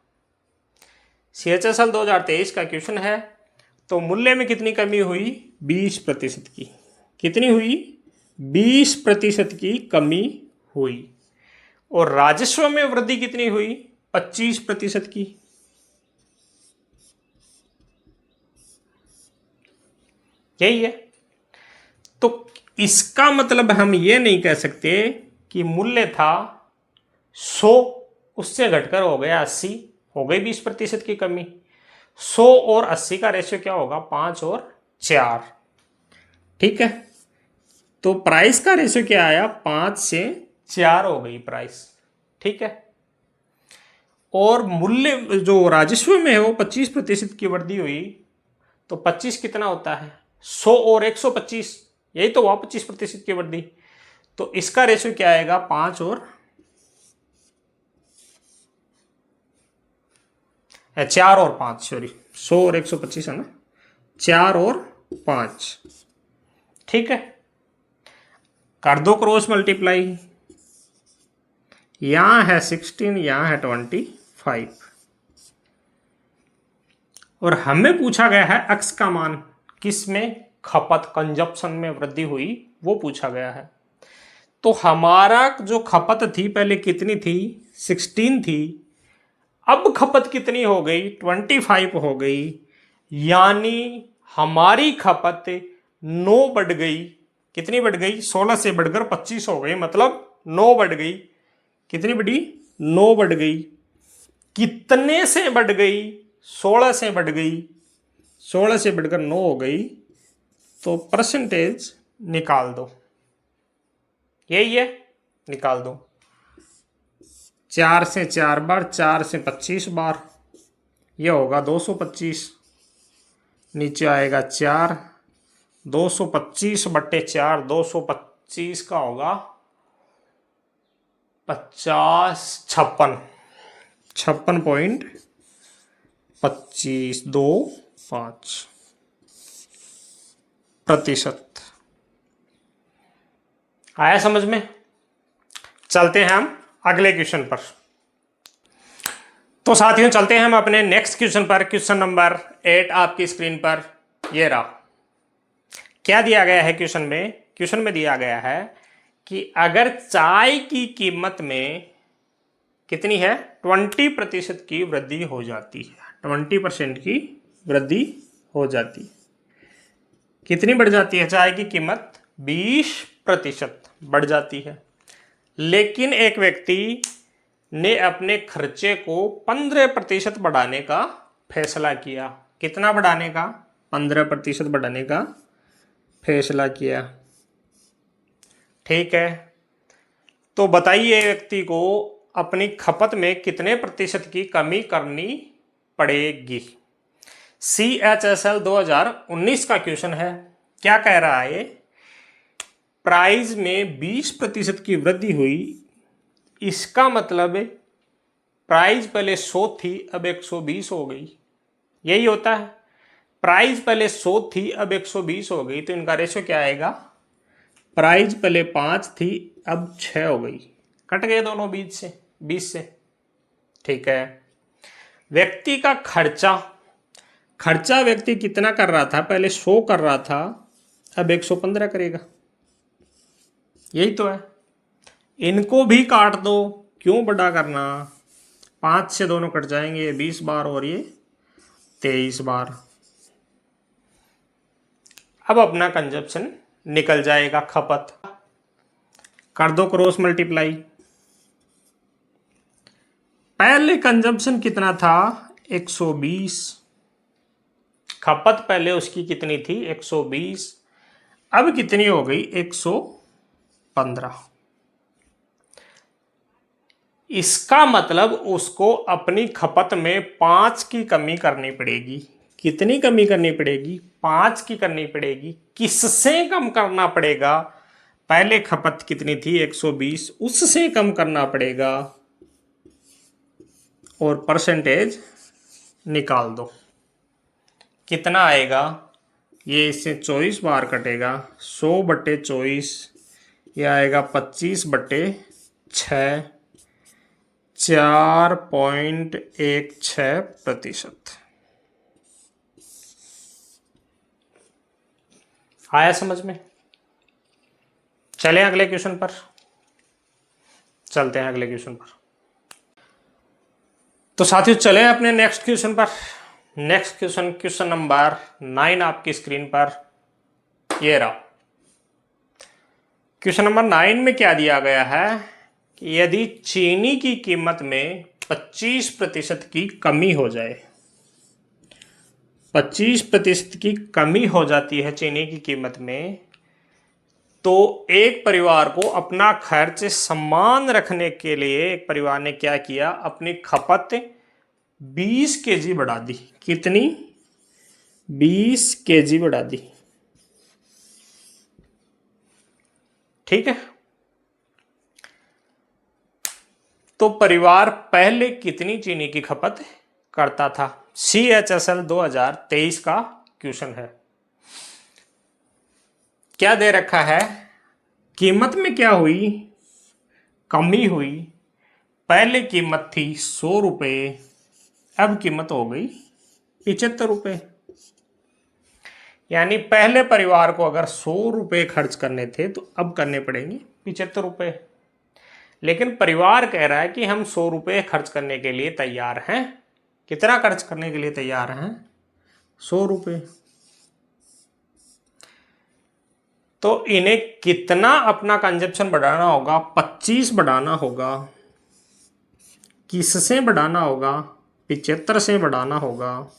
CHSL 2023 का क्वेश्चन है। तो मूल्य में कितनी कमी हुई? 20% की। कितनी हुई? 20% की कमी हुई। और राजस्व में वृद्धि कितनी हुई? 25% की। यही है। तो इसका मतलब हम ये नहीं कह सकते कि मूल्य था 100, उससे घटकर हो गया 80, हो गई 20% की कमी। 100 और 80 का रेशियो क्या होगा? 5 और 4। ठीक है। तो प्राइस का रेशियो क्या आया? 5 से 4 हो गई प्राइस। ठीक है। और मूल्य जो राजस्व में है वो 25% की वृद्धि हुई। तो 25 कितना होता है? 100 और 125, यही तो हुआ 25% की वृद्धि। तो इसका रेशियो क्या आएगा? 5 और 4 और 5, सॉरी 100 और 125 है ना, 4 और 5। ठीक है। कर दो क्रॉस मल्टीप्लाई। यहां है 16, यहां है 25 और हमें पूछा गया है X का मान। किसमें? खपत, कंजप्शन में वृद्धि हुई वो पूछा गया है। तो हमारा जो खपत थी पहले कितनी थी? 16 थी। अब खपत कितनी हो गई? 25 हो गई। यानी हमारी खपत 9 बढ़ गई। कितनी बढ़ गई? 16 से बढ़कर 25 हो गई, मतलब 9 बढ़ गई। कितनी बढ़ी? 9 बढ़ गई। कितने से बढ़ गई? 16 से बढ़ गई। 16 से बढ़कर 9 हो गई। तो परसेंटेज निकाल दो। यही है, निकाल दो। 4 से 4 बार, 4 से 25 बार, यह होगा 225। नीचे आएगा 4, 225 बट्टे 4, 225 का होगा 50, 56.25 आया समझ में? चलते हैं हम अगले क्वेश्चन पर। तो साथियों चलते हैं हम अपने नेक्स्ट क्वेश्चन पर। क्वेश्चन नंबर 8 आपकी स्क्रीन पर ये रहा। क्या दिया गया है क्वेश्चन में? क्वेश्चन में दिया गया है कि अगर चाय की कीमत में कितनी है? 20% की वृद्धि हो जाती है। 20% की वृद्धि हो जाती है। कितनी बढ़ जाती है चाय की कीमत? 20% बढ़ जाती है। लेकिन एक व्यक्ति ने अपने खर्चे को 15% बढ़ाने का फैसला किया। कितना बढ़ाने का? 15% बढ़ाने का फैसला किया। ठीक है। तो बताइए व्यक्ति को अपनी खपत में कितने प्रतिशत की कमी करनी पड़ेगी? CHSL 2019 का क्वेश्चन है। क्या कह रहा है? प्राइस में 20% की वृद्धि हुई। इसका मतलब प्राइस पहले 100 थी, अब 120 हो गई। यही होता है। प्राइस पहले 100 थी, अब 120 हो गई। तो इनका रेशियो क्या आएगा? प्राइस पहले 5 थी, अब 6 हो गई। कट गए दोनों 20 से। ठीक है। व्यक्ति का खर्चा व्यक्ति कितना कर रहा था? पहले 100 कर रहा था, अब 115 करेगा। यही तो है। इनको भी काट दो, क्यों बड़ा करना? 5 से दोनों कट जाएंगे, 20 बार और ये 23 बार। अब अपना कंजप्शन निकल जाएगा, खपत। कर दो क्रॉस मल्टीप्लाई। पहले कंजम्पशन कितना था 120, खपत पहले उसकी कितनी थी 120, अब कितनी हो गई 115। इसका मतलब उसको अपनी खपत में 5 की कमी करनी पड़ेगी। कितनी कमी करनी पड़ेगी 5 की करनी पड़ेगी। किससे कम करना पड़ेगा, पहले खपत कितनी थी 120, उससे कम करना पड़ेगा और परसेंटेज निकाल दो। कितना आएगा, ये इससे 24 बार कटेगा, 100/24, ये आएगा 25/6, 4.16%। आया समझ में? चलें अगले क्वेश्चन पर, चलते हैं अगले क्वेश्चन पर। तो साथियों चलें अपने नेक्स्ट क्वेश्चन पर। नेक्स्ट क्वेश्चन, क्वेश्चन नंबर 9 आपकी स्क्रीन पर ये रहा। क्वेश्चन नंबर 9 में क्या दिया गया है कि यदि चीनी की कीमत में 25% की कमी हो जाए, 25% की कमी हो जाती है चीनी की कीमत में, तो एक परिवार को अपना खर्च समान रखने के लिए एक परिवार ने क्या किया, अपनी खपत 20 kg बढ़ा दी। कितनी? 20 kg बढ़ा दी। ठीक है, तो परिवार पहले कितनी चीनी की खपत करता था? CHSL 2023 का क्वेश्चन है। क्या दे रखा है, कीमत में क्या हुई, कमी हुई। पहले कीमत थी 100 रुपये, अब कीमत हो गई 75 रुपये। यानी पहले परिवार को अगर 100 रुपये खर्च करने थे तो अब करने पड़ेंगे 75 रुपये। लेकिन परिवार कह रहा है कि हम 100 रुपये खर्च करने के लिए तैयार हैं। कितना खर्च करने के लिए तैयार हैं? 100 रुपये। तो इन्हें कितना अपना कंजप्शन बढ़ाना होगा? 25 बढ़ाना होगा। किससे बढ़ाना होगा? 75 से बढ़ाना होगा।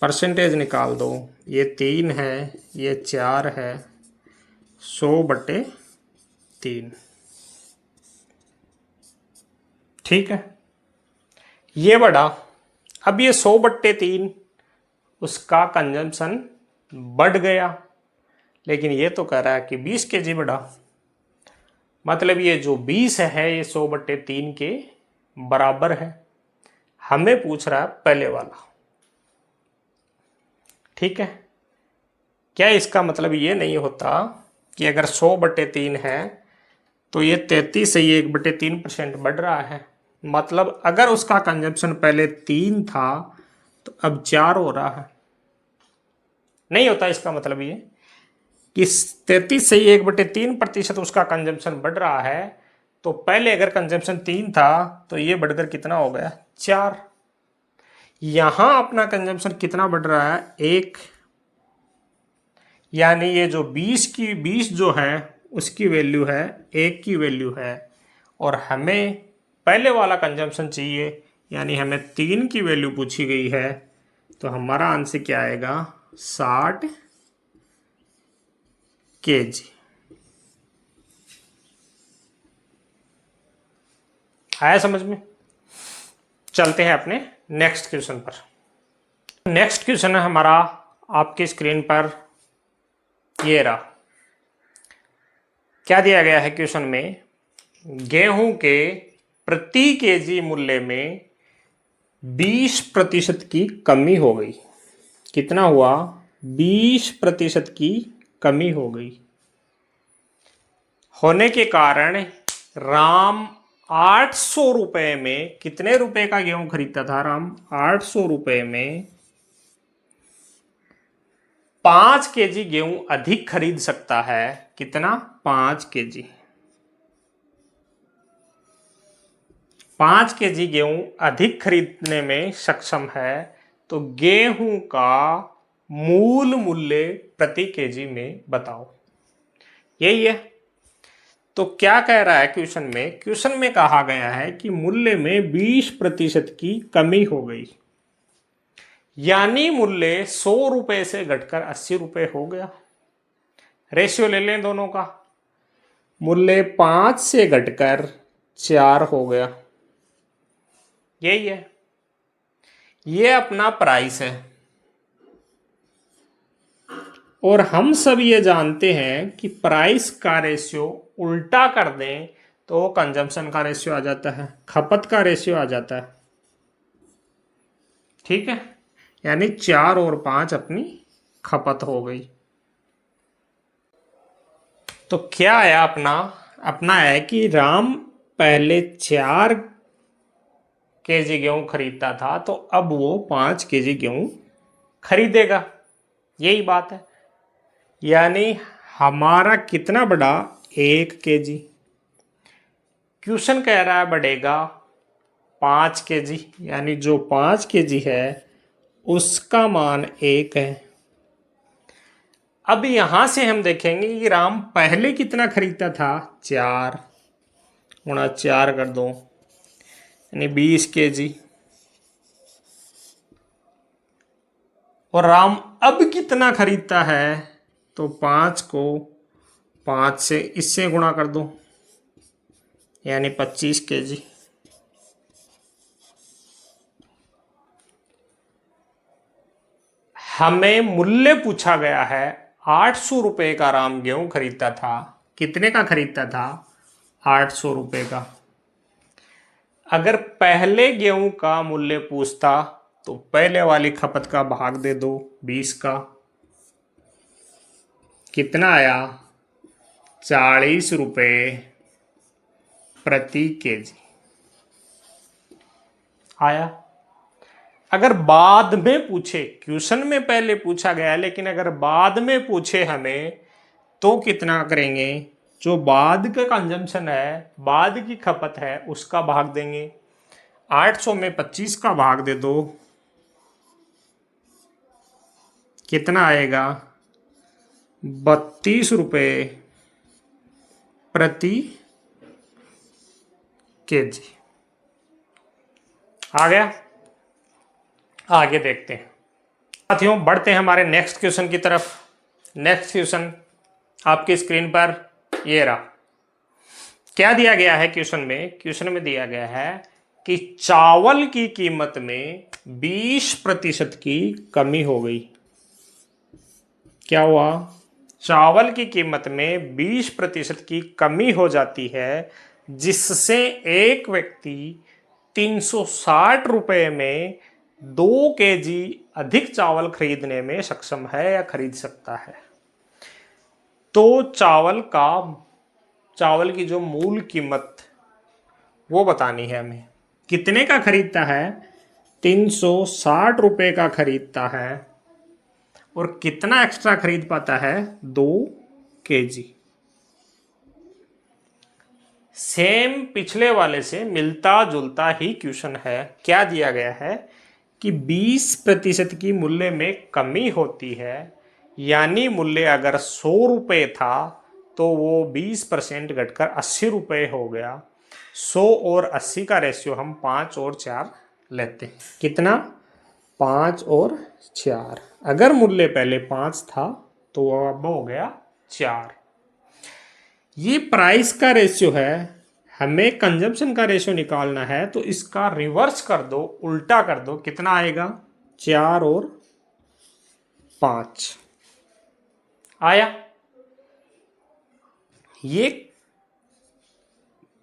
परसेंटेज निकाल दो, ये 3 है, ये 4 है, 100/3। ठीक है, ये बढ़ा। अब ये 100/3 उसका कंजम्पशन बढ़ गया, लेकिन ये तो कह रहा है कि 20 kg बढ़ा। मतलब ये जो 20 है ये 100/3 के बराबर है। हमें पूछ रहा है पहले वाला। ठीक है, क्या इसका मतलब ये नहीं होता कि अगर 100/3 है तो ये 33 से ये 1/3% बढ़ रहा है? मतलब अगर उसका कंजम्पशन पहले 3 था तो अब 4 हो रहा है। नहीं होता इसका मतलब ये कि 33 से ये 1/3% उसका कंजम्पशन बढ़ रहा है, तो पहले अगर कंजम्पशन 3 था तो ये बढ़कर कितना हो गया? 4। यहां अपना कंजम्पशन कितना बढ़ रहा है? 1। यानी ये जो 20 जो है उसकी वैल्यू है 1 की वैल्यू है, और हमें पहले वाला कंजम्पशन चाहिए, यानी हमें 3 की वैल्यू पूछी गई है। तो हमारा आंसर क्या आएगा? 60 kg। आया समझ में? चलते हैं अपने नेक्स्ट क्वेश्चन पर। नेक्स्ट क्वेश्चन है हमारा आपकी स्क्रीन पर ये रहा। क्या दिया गया है क्वेश्चन में? गेहूं के प्रति केजी मूल्य में 20% की कमी हो गई। कितना हुआ? 20% की कमी हो गई। होने के कारण राम 800 रुपए में, कितने रुपए का गेहूं खरीदता था राम? 800 रुपए में 5 kg गेहूं अधिक खरीद सकता है। कितना? 5 kg। 5 kg गेहूं अधिक खरीदने में सक्षम है, तो गेहूं का मूल मूल्य प्रति केजी में बताओ। यही है। तो क्या कह रहा है क्वेश्चन में? क्वेश्चन में कहा गया है कि मूल्य में 20% की कमी हो गई, यानी मूल्य 100 रुपए से घटकर 80 रुपए हो गया। रेशियो ले लें दोनों का, मूल्य 5 से घटकर 4 हो गया, यही है, ये अपना प्राइस है। और हम सब ये जानते हैं कि प्राइस का रेशियो उल्टा कर दें तो कंजम्पशन का रेशियो आ जाता है, खपत का रेशियो आ जाता है। ठीक है, यानी 4 और 5 अपनी खपत हो गई। तो क्या आया अपना? अपना है कि राम पहले 4 केजी गेहूं खरीदता था, तो अब वो 5 केजी गेहूं खरीदेगा, यही बात है। यानी हमारा कितना बढ़ा? 1 केजी। क्वेश्चन कह रहा है बढ़ेगा 5 केजी, यानी जो 5 केजी है उसका मान 1 है। अब यहां से हम देखेंगे कि राम पहले कितना खरीदता था? 4 गुणा 4 कर दो, यानी 20 केजी। और राम अब कितना खरीदता है? तो 5 को 5 से इससे गुणा कर दो, यानी 25 केजी। हमें मूल्य पूछा गया है, 800 रुपए का राम गेहूं खरीदता था। कितने का खरीदता था? 800 रुपए का। अगर पहले गेहूं का मूल्य पूछता तो पहले वाली खपत का भाग दे दो 20 का, कितना आया? 40 रुपए प्रति केजी आया। अगर बाद में पूछे, क्वेश्चन में पहले पूछा गया लेकिन अगर बाद में पूछे हमें, तो कितना करेंगे? जो बाद का कंजम्पशन है, बाद की खपत है, उसका भाग देंगे। 800 में 25 का भाग दे दो, कितना आएगा? 32 रुपए प्रति केजी आ गया। आगे देखते हैं साथियों, बढ़ते हैं हमारे नेक्स्ट क्वेश्चन की तरफ। नेक्स्ट क्वेश्चन आपकी स्क्रीन पर ये रहा। क्या दिया गया है क्वेश्चन में? क्वेश्चन में दिया गया है कि चावल की कीमत में 20% की कमी हो गई। क्या हुआ? चावल की कीमत में 20% की कमी हो जाती है, जिससे एक व्यक्ति 360 रुपए में 2 केजी अधिक चावल खरीदने में सक्षम है या खरीद सकता है। तो चावल की जो मूल कीमत वो बतानी है हमें। कितने का खरीदता है? 360 रुपए का खरीदता है, और कितना एक्स्ट्रा खरीद पाता है? 2 केजी। सेम पिछले वाले से मिलता जुलता ही क्वेश्चन है। क्या दिया गया है कि 20% की मूल्य में कमी होती है, यानी मूल्य अगर 100 रुपये था तो वो 20% घटकर 80 रुपये हो गया। 100 और 80 का रेशियो हम 5 और 4 लेते हैं। कितना? 5 और 4। अगर मूल्य पहले 5 था तो वो अब हो गया 4। ये प्राइस का रेशियो है, हमें कंजम्पशन का रेशियो निकालना है, तो इसका रिवर्स कर दो, उल्टा कर दो, कितना आएगा? 4 और 5 आया। ये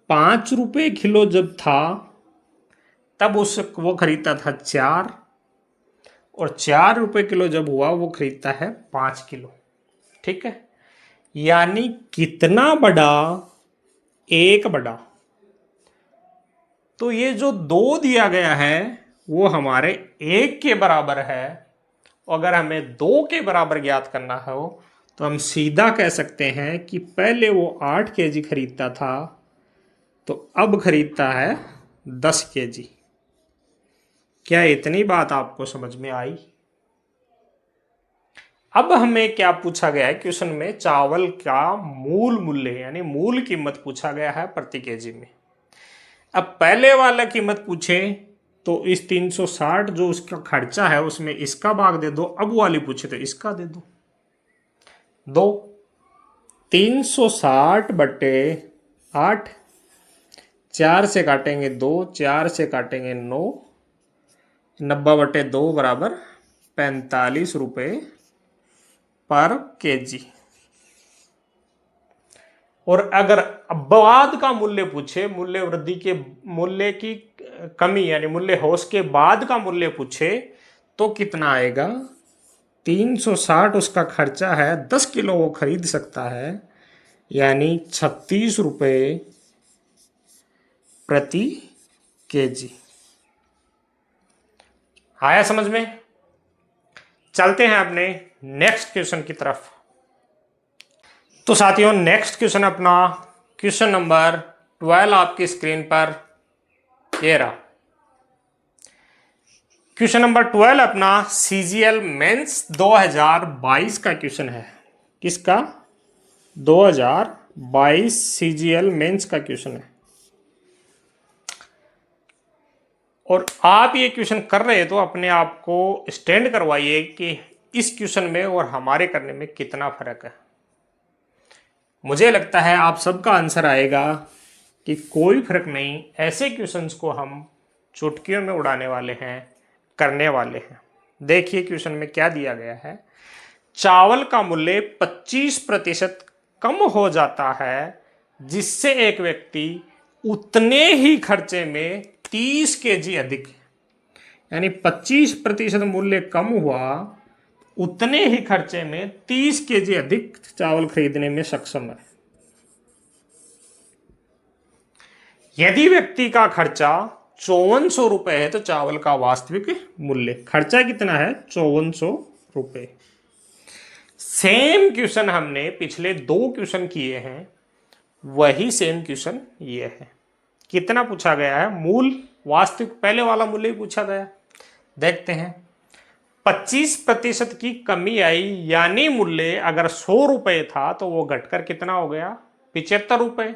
5 रुपए किलो जब था तब वो खरीदता था 4, और 4 रुपए किलो जब हुआ वो खरीदता है 5 किलो। ठीक है, यानी कितना बढ़ा? 1 बढ़ा। तो ये जो 2 दिया गया है वो हमारे 1 के बराबर है। अगर हमें 2 के बराबर ज्ञात करना हो तो हम सीधा कह सकते हैं कि पहले वो 8 केजी खरीदता था, तो अब खरीदता है 10 केजी। क्या इतनी बात आपको समझ में आई? अब हमें क्या पूछा गया है क्वेश्चन में, चावल का मूल मूल्य यानी मूल कीमत पूछा गया है प्रति केजी में। अब पहले वाला कीमत पूछे तो इस 360 जो उसका खर्चा है उसमें इसका भाग दे दो, अब वाली पूछे तो इसका दे दो। 360 बटे 8, 4 से काटेंगे 2, 4 से काटेंगे 9, 90 बटे 2 बराबर 45 रुपये पर केजी। और अगर बाद का मूल्य पूछे, मूल्य वृद्धि के मूल्य की कमी यानी मूल्य ह्रास के बाद का मूल्य पूछे तो कितना आएगा। 360 उसका खर्चा है, 10 किलो वो खरीद सकता है, यानी 36 रुपये प्रति केजी। आया समझ में? चलते हैं अपने नेक्स्ट क्वेश्चन की तरफ। तो साथियों नेक्स्ट क्वेश्चन अपना क्वेश्चन नंबर 12 आपकी स्क्रीन पर ये रहा। क्वेश्चन नंबर 12 अपना सीजीएल मेंस 2022 का क्वेश्चन है। किसका? 2022 सीजीएल मेंस का क्वेश्चन है। और आप ये क्वेश्चन कर रहे हैं तो अपने आप को स्टैंड करवाइए कि इस क्वेश्चन में और हमारे करने में कितना फर्क है। मुझे लगता है आप सबका आंसर आएगा कि कोई फर्क नहीं, ऐसे क्वेश्चंस को हम चुटकियों में उड़ाने वाले हैं, करने वाले हैं। देखिए क्वेश्चन में क्या दिया गया है। चावल का मूल्य 25% कम हो जाता है जिससे एक व्यक्ति उतने ही खर्चे में 30 केजी अधिक, यानी 25% मूल्य कम हुआ, उतने ही खर्चे में 30 केजी अधिक चावल खरीदने में सक्षम है। यदि व्यक्ति का खर्चा 5400 रुपए है तो चावल का वास्तविक मूल्य, खर्चा कितना है? 5400 रुपए। सेम क्वेश्चन हमने पिछले 2 क्वेश्चन किए हैं, वही सेम क्वेश्चन ये है। कितना पूछा गया है? मूल वास्तविक, पहले वाला मूल्य ही पूछा गया। देखते हैं। 25% की कमी आई, यानी मूल्य अगर 100 रुपए था तो वो घटकर कितना हो गया? 75 रुपए।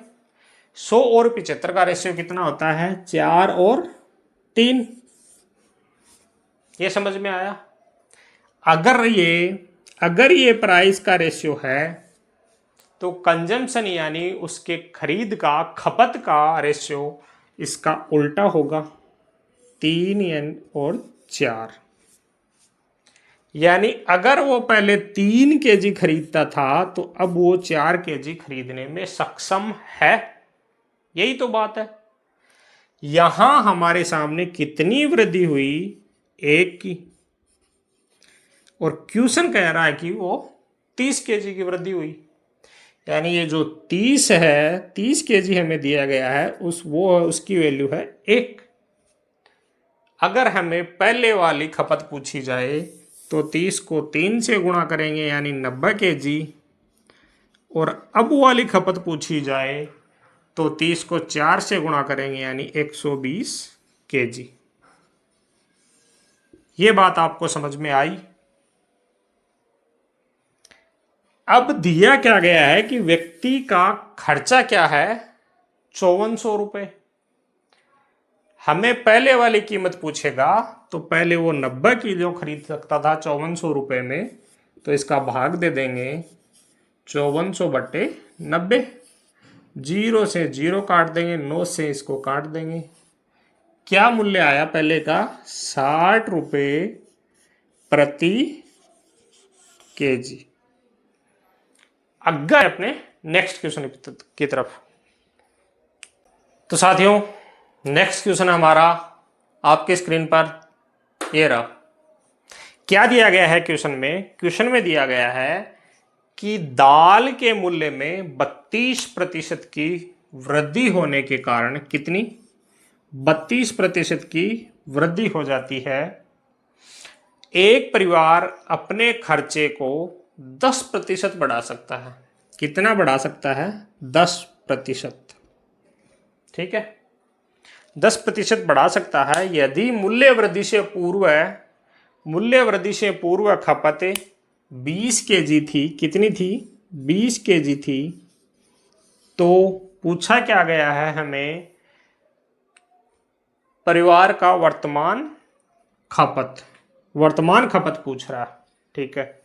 100 और 75 का रेशियो कितना होता है? 4 और 3। ये समझ में आया? अगर ये प्राइस का रेशियो है तो कंजम्पशन यानी उसके खरीद का, खपत का रेशियो इसका उल्टा होगा, 3 और 4। यानी अगर वो पहले 3 केजी खरीदता था तो अब वो 4 केजी खरीदने में सक्षम है। यही तो बात है। यहां हमारे सामने कितनी वृद्धि हुई? 1 की। और क्वेश्चन कह रहा है कि वो 30 केजी की वृद्धि हुई, यानी ये जो 30 है, 30 केजी हमें दिया गया है, उसकी वैल्यू है 1। अगर हमें पहले वाली खपत पूछी जाए तो 30 को 3 से गुणा करेंगे यानी 90 केजी, और अब वाली खपत पूछी जाए तो 30 को 4 से गुणा करेंगे यानी 120 केजी। ये बात आपको समझ में आई? अब दिया क्या गया है कि व्यक्ति का खर्चा क्या है? 5400 रुपए। हमें पहले वाली कीमत पूछेगा तो पहले वो 90 किलो खरीद सकता था 5400 रुपए में, तो इसका भाग दे देंगे 5400 बटे 90। 0 से 0 काट देंगे, 9 से इसको काट देंगे। क्या मूल्य आया पहले का? 60 रुपये प्रति केजी। अगर अपने नेक्स्ट क्वेश्चन की तरफ, तो साथियों नेक्स्ट क्वेश्चन हमारा आपके स्क्रीन पर ये रहा। क्या दिया गया है क्वेश्चन में? क्वेश्चन में दिया गया है कि दाल के मूल्य में 32% की वृद्धि होने के कारण, कितनी? 32% की वृद्धि हो जाती है। एक परिवार अपने खर्चे को 10% बढ़ा सकता है। कितना बढ़ा सकता है? 10%। ठीक है, 10% बढ़ा सकता है यदि मूल्य वृद्धि से पूर्व खपत 20 kg थी, कितनी थी? 20 kg थी। तो पूछा क्या गया है हमें? परिवार का वर्तमान खपत, वर्तमान खपत पूछ रहा है। ठीक है,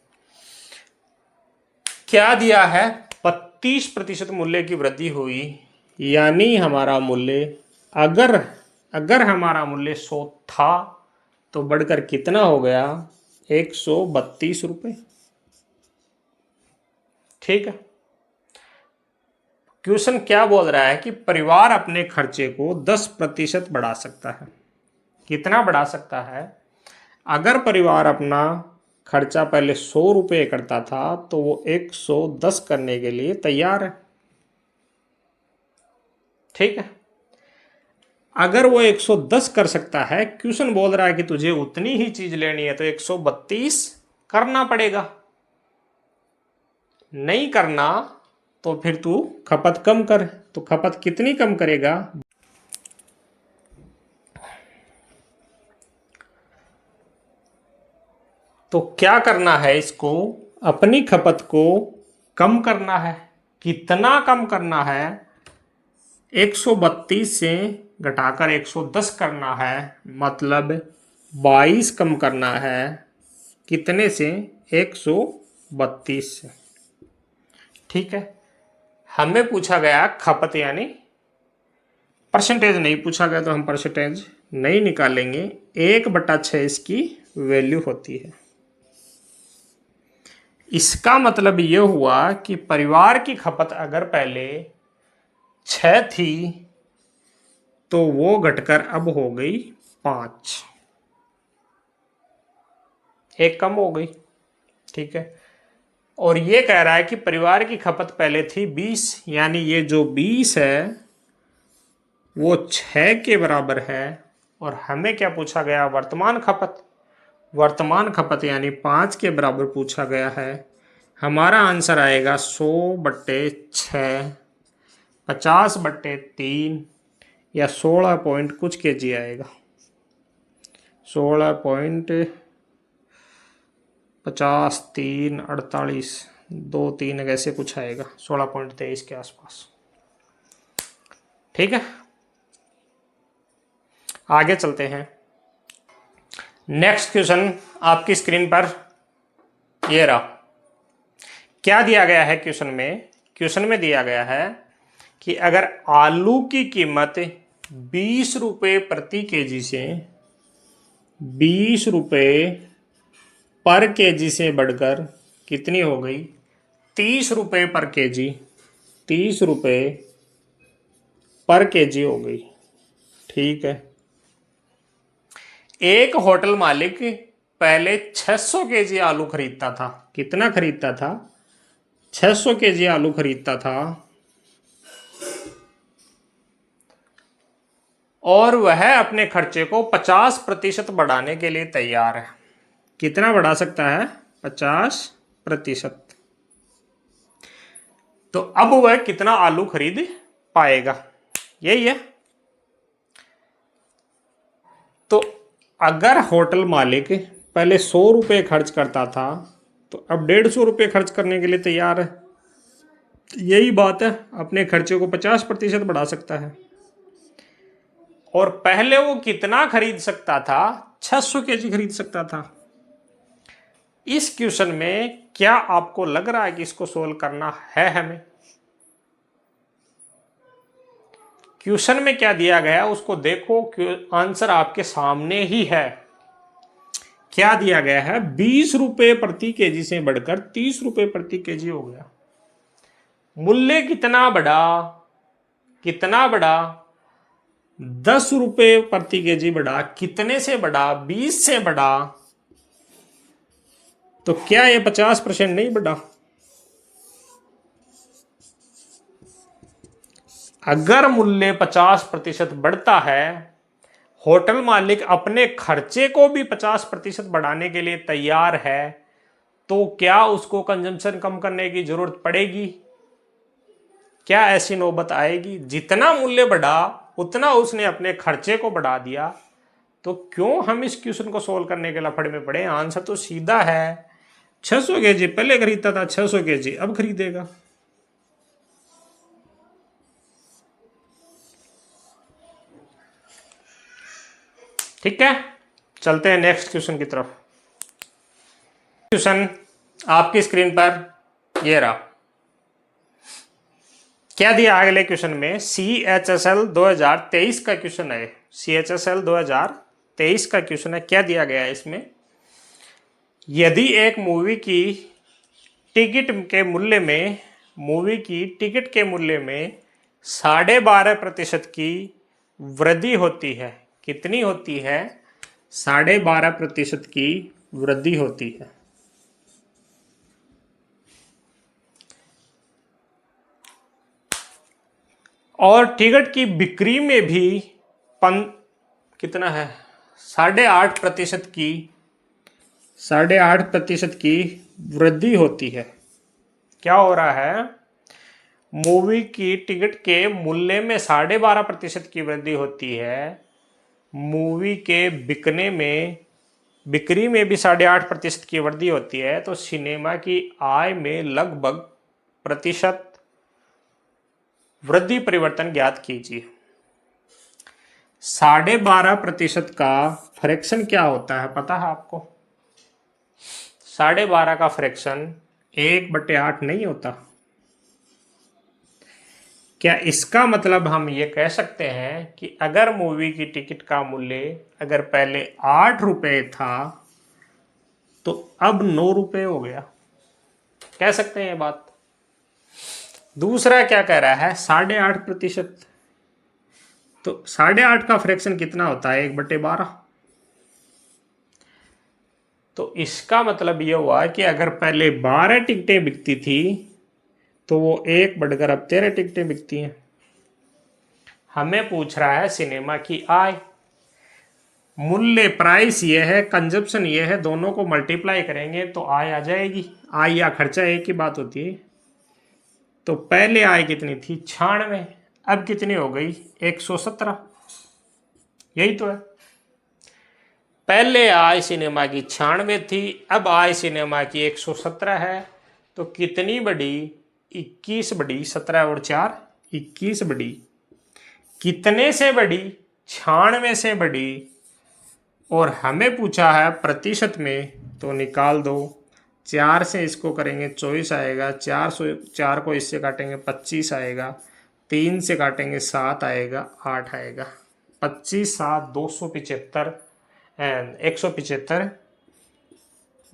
क्या दिया है? 32% मूल्य की वृद्धि हुई, यानी हमारा मूल्य अगर अगर हमारा मूल्य 100 था तो बढ़कर कितना हो गया? 132 रुपये। ठीक है, क्वेश्चन क्या बोल रहा है कि परिवार अपने खर्चे को 10% बढ़ा सकता है। कितना बढ़ा सकता है? अगर परिवार अपना खर्चा पहले 100 रुपये करता था तो वो 110 करने के लिए तैयार है। ठीक है, अगर वो 110 कर सकता है, क्वेश्चन बोल रहा है कि तुझे उतनी ही चीज लेनी है तो 132 करना पड़ेगा। नहीं करना तो फिर तू खपत कम कर। तो खपत कितनी कम करेगा? तो क्या करना है इसको? अपनी खपत को कम करना है। कितना कम करना है? 132 से घटाकर 110 करना है, मतलब 22 कम करना है। कितने से? 132 से। ठीक है, हमें पूछा गया खपत यानी परसेंटेज नहीं पूछा गया तो हम परसेंटेज नहीं निकालेंगे। 1/6 इसकी वैल्यू होती है। इसका मतलब यह हुआ कि परिवार की खपत अगर पहले 6 थी तो वो घटकर अब हो गई 5, एक कम हो गई। ठीक है, और ये कह रहा है कि परिवार की खपत पहले थी 20, यानी ये जो 20 है वो 6 के बराबर है। और हमें क्या पूछा गया? वर्तमान खपत। वर्तमान खपत यानी 5 के बराबर पूछा गया है। हमारा आंसर आएगा 100/6, 50/3 या 16 पॉइंट कुछ kg आएगा। 16.50, 3, 48, 2, 3 ऐसे कुछ आएगा, 16.23 के आसपास। ठीक है, आगे चलते हैं। नेक्स्ट क्वेश्चन आपकी स्क्रीन पर ये रहा। क्या दिया गया है क्वेश्चन में? क्वेश्चन में दिया गया है कि अगर आलू की कीमत 20 रुपये प्रति केजी से 20 रुपये पर केजी से बढ़कर कितनी हो गई? 30 रुपये पर केजी, 30 रुपये पर केजी हो गई। ठीक है, एक होटल मालिक पहले 600 केजी आलू खरीदता था। कितना खरीदता था? 600 केजी आलू खरीदता था, और वह अपने खर्चे को 50% बढ़ाने के लिए तैयार है। कितना बढ़ा सकता है? 50%। तो अब वह कितना आलू खरीद पाएगा? यही है। तो अगर होटल मालिक पहले 100 रुपये खर्च करता था तो अब 150 रुपये खर्च करने के लिए तैयार है। यही बात है, अपने खर्चे को 50% बढ़ा सकता है। और पहले वो कितना खरीद सकता था? 600 केजी खरीद सकता था। इस क्वेश्चन में क्या आपको लग रहा है कि इसको सोल्व करना है हमें? क्वेश्चन में क्या दिया गया है उसको देखो, आंसर आपके सामने ही है। क्या दिया गया है? 20 रुपये प्रति केजी से बढ़कर 30 रुपये प्रति केजी हो गया। मूल्य कितना बढ़ा? कितना बढ़ा? 10 रुपये प्रति केजी बढ़ा। कितने से बढ़ा? 20 से बढ़ा। तो क्या ये 50% नहीं बढ़ा? अगर मूल्य 50% बढ़ता है, होटल मालिक अपने खर्चे को भी 50% बढ़ाने के लिए तैयार है, तो क्या उसको कंजम्पशन कम करने की जरूरत पड़ेगी? क्या ऐसी नौबत आएगी? जितना मूल्य बढ़ा उतना उसने अपने खर्चे को बढ़ा दिया। तो क्यों हम इस क्वेश्चन को सोल्व करने के लफड़े में पड़े? आंसर तो सीधा है, 600 केजी पहले खरीदता था, 600 केजी अब खरीदेगा। ठीक है, चलते हैं नेक्स्ट क्वेश्चन की तरफ। क्वेश्चन आपकी स्क्रीन पर ये रहा। क्या दिया अगले क्वेश्चन में? CHSL 2023 का क्वेश्चन है। CHSL 2023 का क्वेश्चन है। क्या दिया गया है इसमें? यदि एक मूवी की टिकट के मूल्य में 12.5% की वृद्धि होती है। कितनी होती है? 12.5% की वृद्धि होती है। और टिकट की बिक्री में भी कितना है? 8.5% की 8.5% की वृद्धि होती है। क्या हो रहा है? मूवी की टिकट के मूल्य में 12.5% की वृद्धि होती है। मूवी के बिक्री में भी 8.5% की वृद्धि होती है। तो सिनेमा की आय में लगभग प्रतिशत वृद्धि परिवर्तन ज्ञात कीजिए। 12.5% का फ्रैक्शन क्या होता है पता है आपको? 12.5 का फ्रैक्शन 1/8 नहीं होता। क्या इसका मतलब हम ये कह सकते हैं कि अगर मूवी की टिकट का मूल्य अगर पहले 8 रुपए था तो अब 9 रुपए हो गया? कह सकते हैं ये बात। दूसरा क्या कह रहा है? 8.5%। तो 8.5 का फ्रैक्शन कितना होता है? 1/12। तो इसका मतलब ये हुआ कि अगर पहले 12 टिकटें बिकती थी तो वो 1 बढ़कर अब 13 टिकटें बिकती हैं। हमें पूछ रहा है सिनेमा की आय। मूल्य प्राइस ये है, कंजप्शन ये है, दोनों को मल्टीप्लाई करेंगे तो आय आ जाएगी। आय या खर्चा एक ही बात होती है। तो पहले आय कितनी थी? 96। अब कितनी हो गई? 117। यही तो है। पहले आय सिनेमा की 96 थी, अब आय सिनेमा की 117 है। तो कितनी बढ़ी? 21 बढ़ी। 17 और 4 21 बढ़ी। कितने से बढ़ी? 96 से बढ़ी। और हमें पूछा है प्रतिशत में, तो निकाल दो। 4 से इसको करेंगे 24 आएगा। 4 को इससे काटेंगे 25 आएगा। 3 से काटेंगे 7 आएगा। 8 आएगा। 25 7 275 175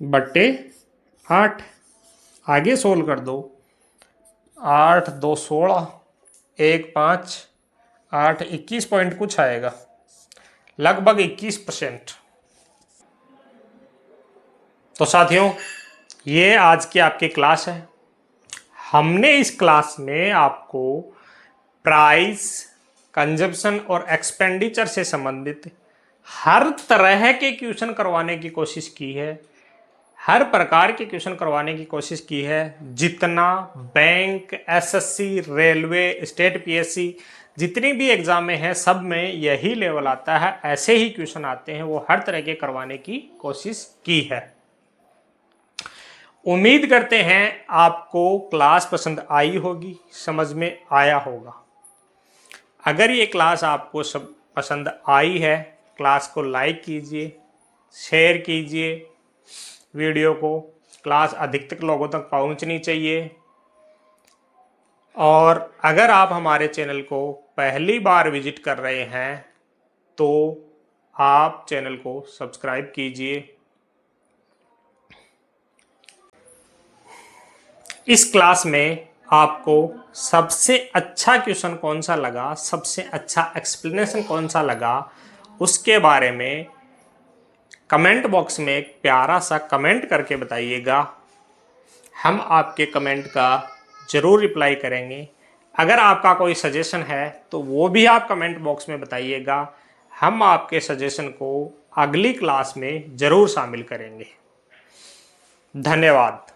बट्टे 8। आगे सोल्व कर दो। 8 2 16 1 5 8 21 पॉइंट कुछ आएगा, लगभग 21%। तो साथियों, ये आज की आपकी क्लास है। हमने इस क्लास में आपको प्राइस, कंजप्शन और एक्सपेंडिचर से संबंधित हर तरह के क्वेश्चन करवाने की कोशिश की है। हर प्रकार के क्वेश्चन करवाने की कोशिश की है। जितना bank, SSC, railway, state PSC, जितनी भी एग्जामें हैं सब में यही लेवल आता है, ऐसे ही क्वेश्चन आते हैं। वो हर तरह के करवाने की कोशिश की है। उम्मीद करते हैं आपको क्लास पसंद आई होगी, समझ में आया होगा। अगर ये क्लास आपको सब पसंद आई है, क्लास को लाइक कीजिए, शेयर कीजिए वीडियो को। क्लास अधिकतर लोगों तक पहुंचनी चाहिए। और अगर आप हमारे चैनल को पहली बार विजिट कर रहे हैं तो आप चैनल को सब्सक्राइब कीजिए। इस क्लास में आपको सबसे अच्छा क्वेश्चन कौन सा लगा, सबसे अच्छा एक्सप्लेनेशन कौन सा लगा, उसके बारे में कमेंट बॉक्स में एक प्यारा सा कमेंट करके बताइएगा। हम आपके कमेंट का ज़रूर रिप्लाई करेंगे। अगर आपका कोई सजेशन है तो वो भी आप कमेंट बॉक्स में बताइएगा। हम आपके सजेशन को अगली क्लास में ज़रूर शामिल करेंगे। धन्यवाद।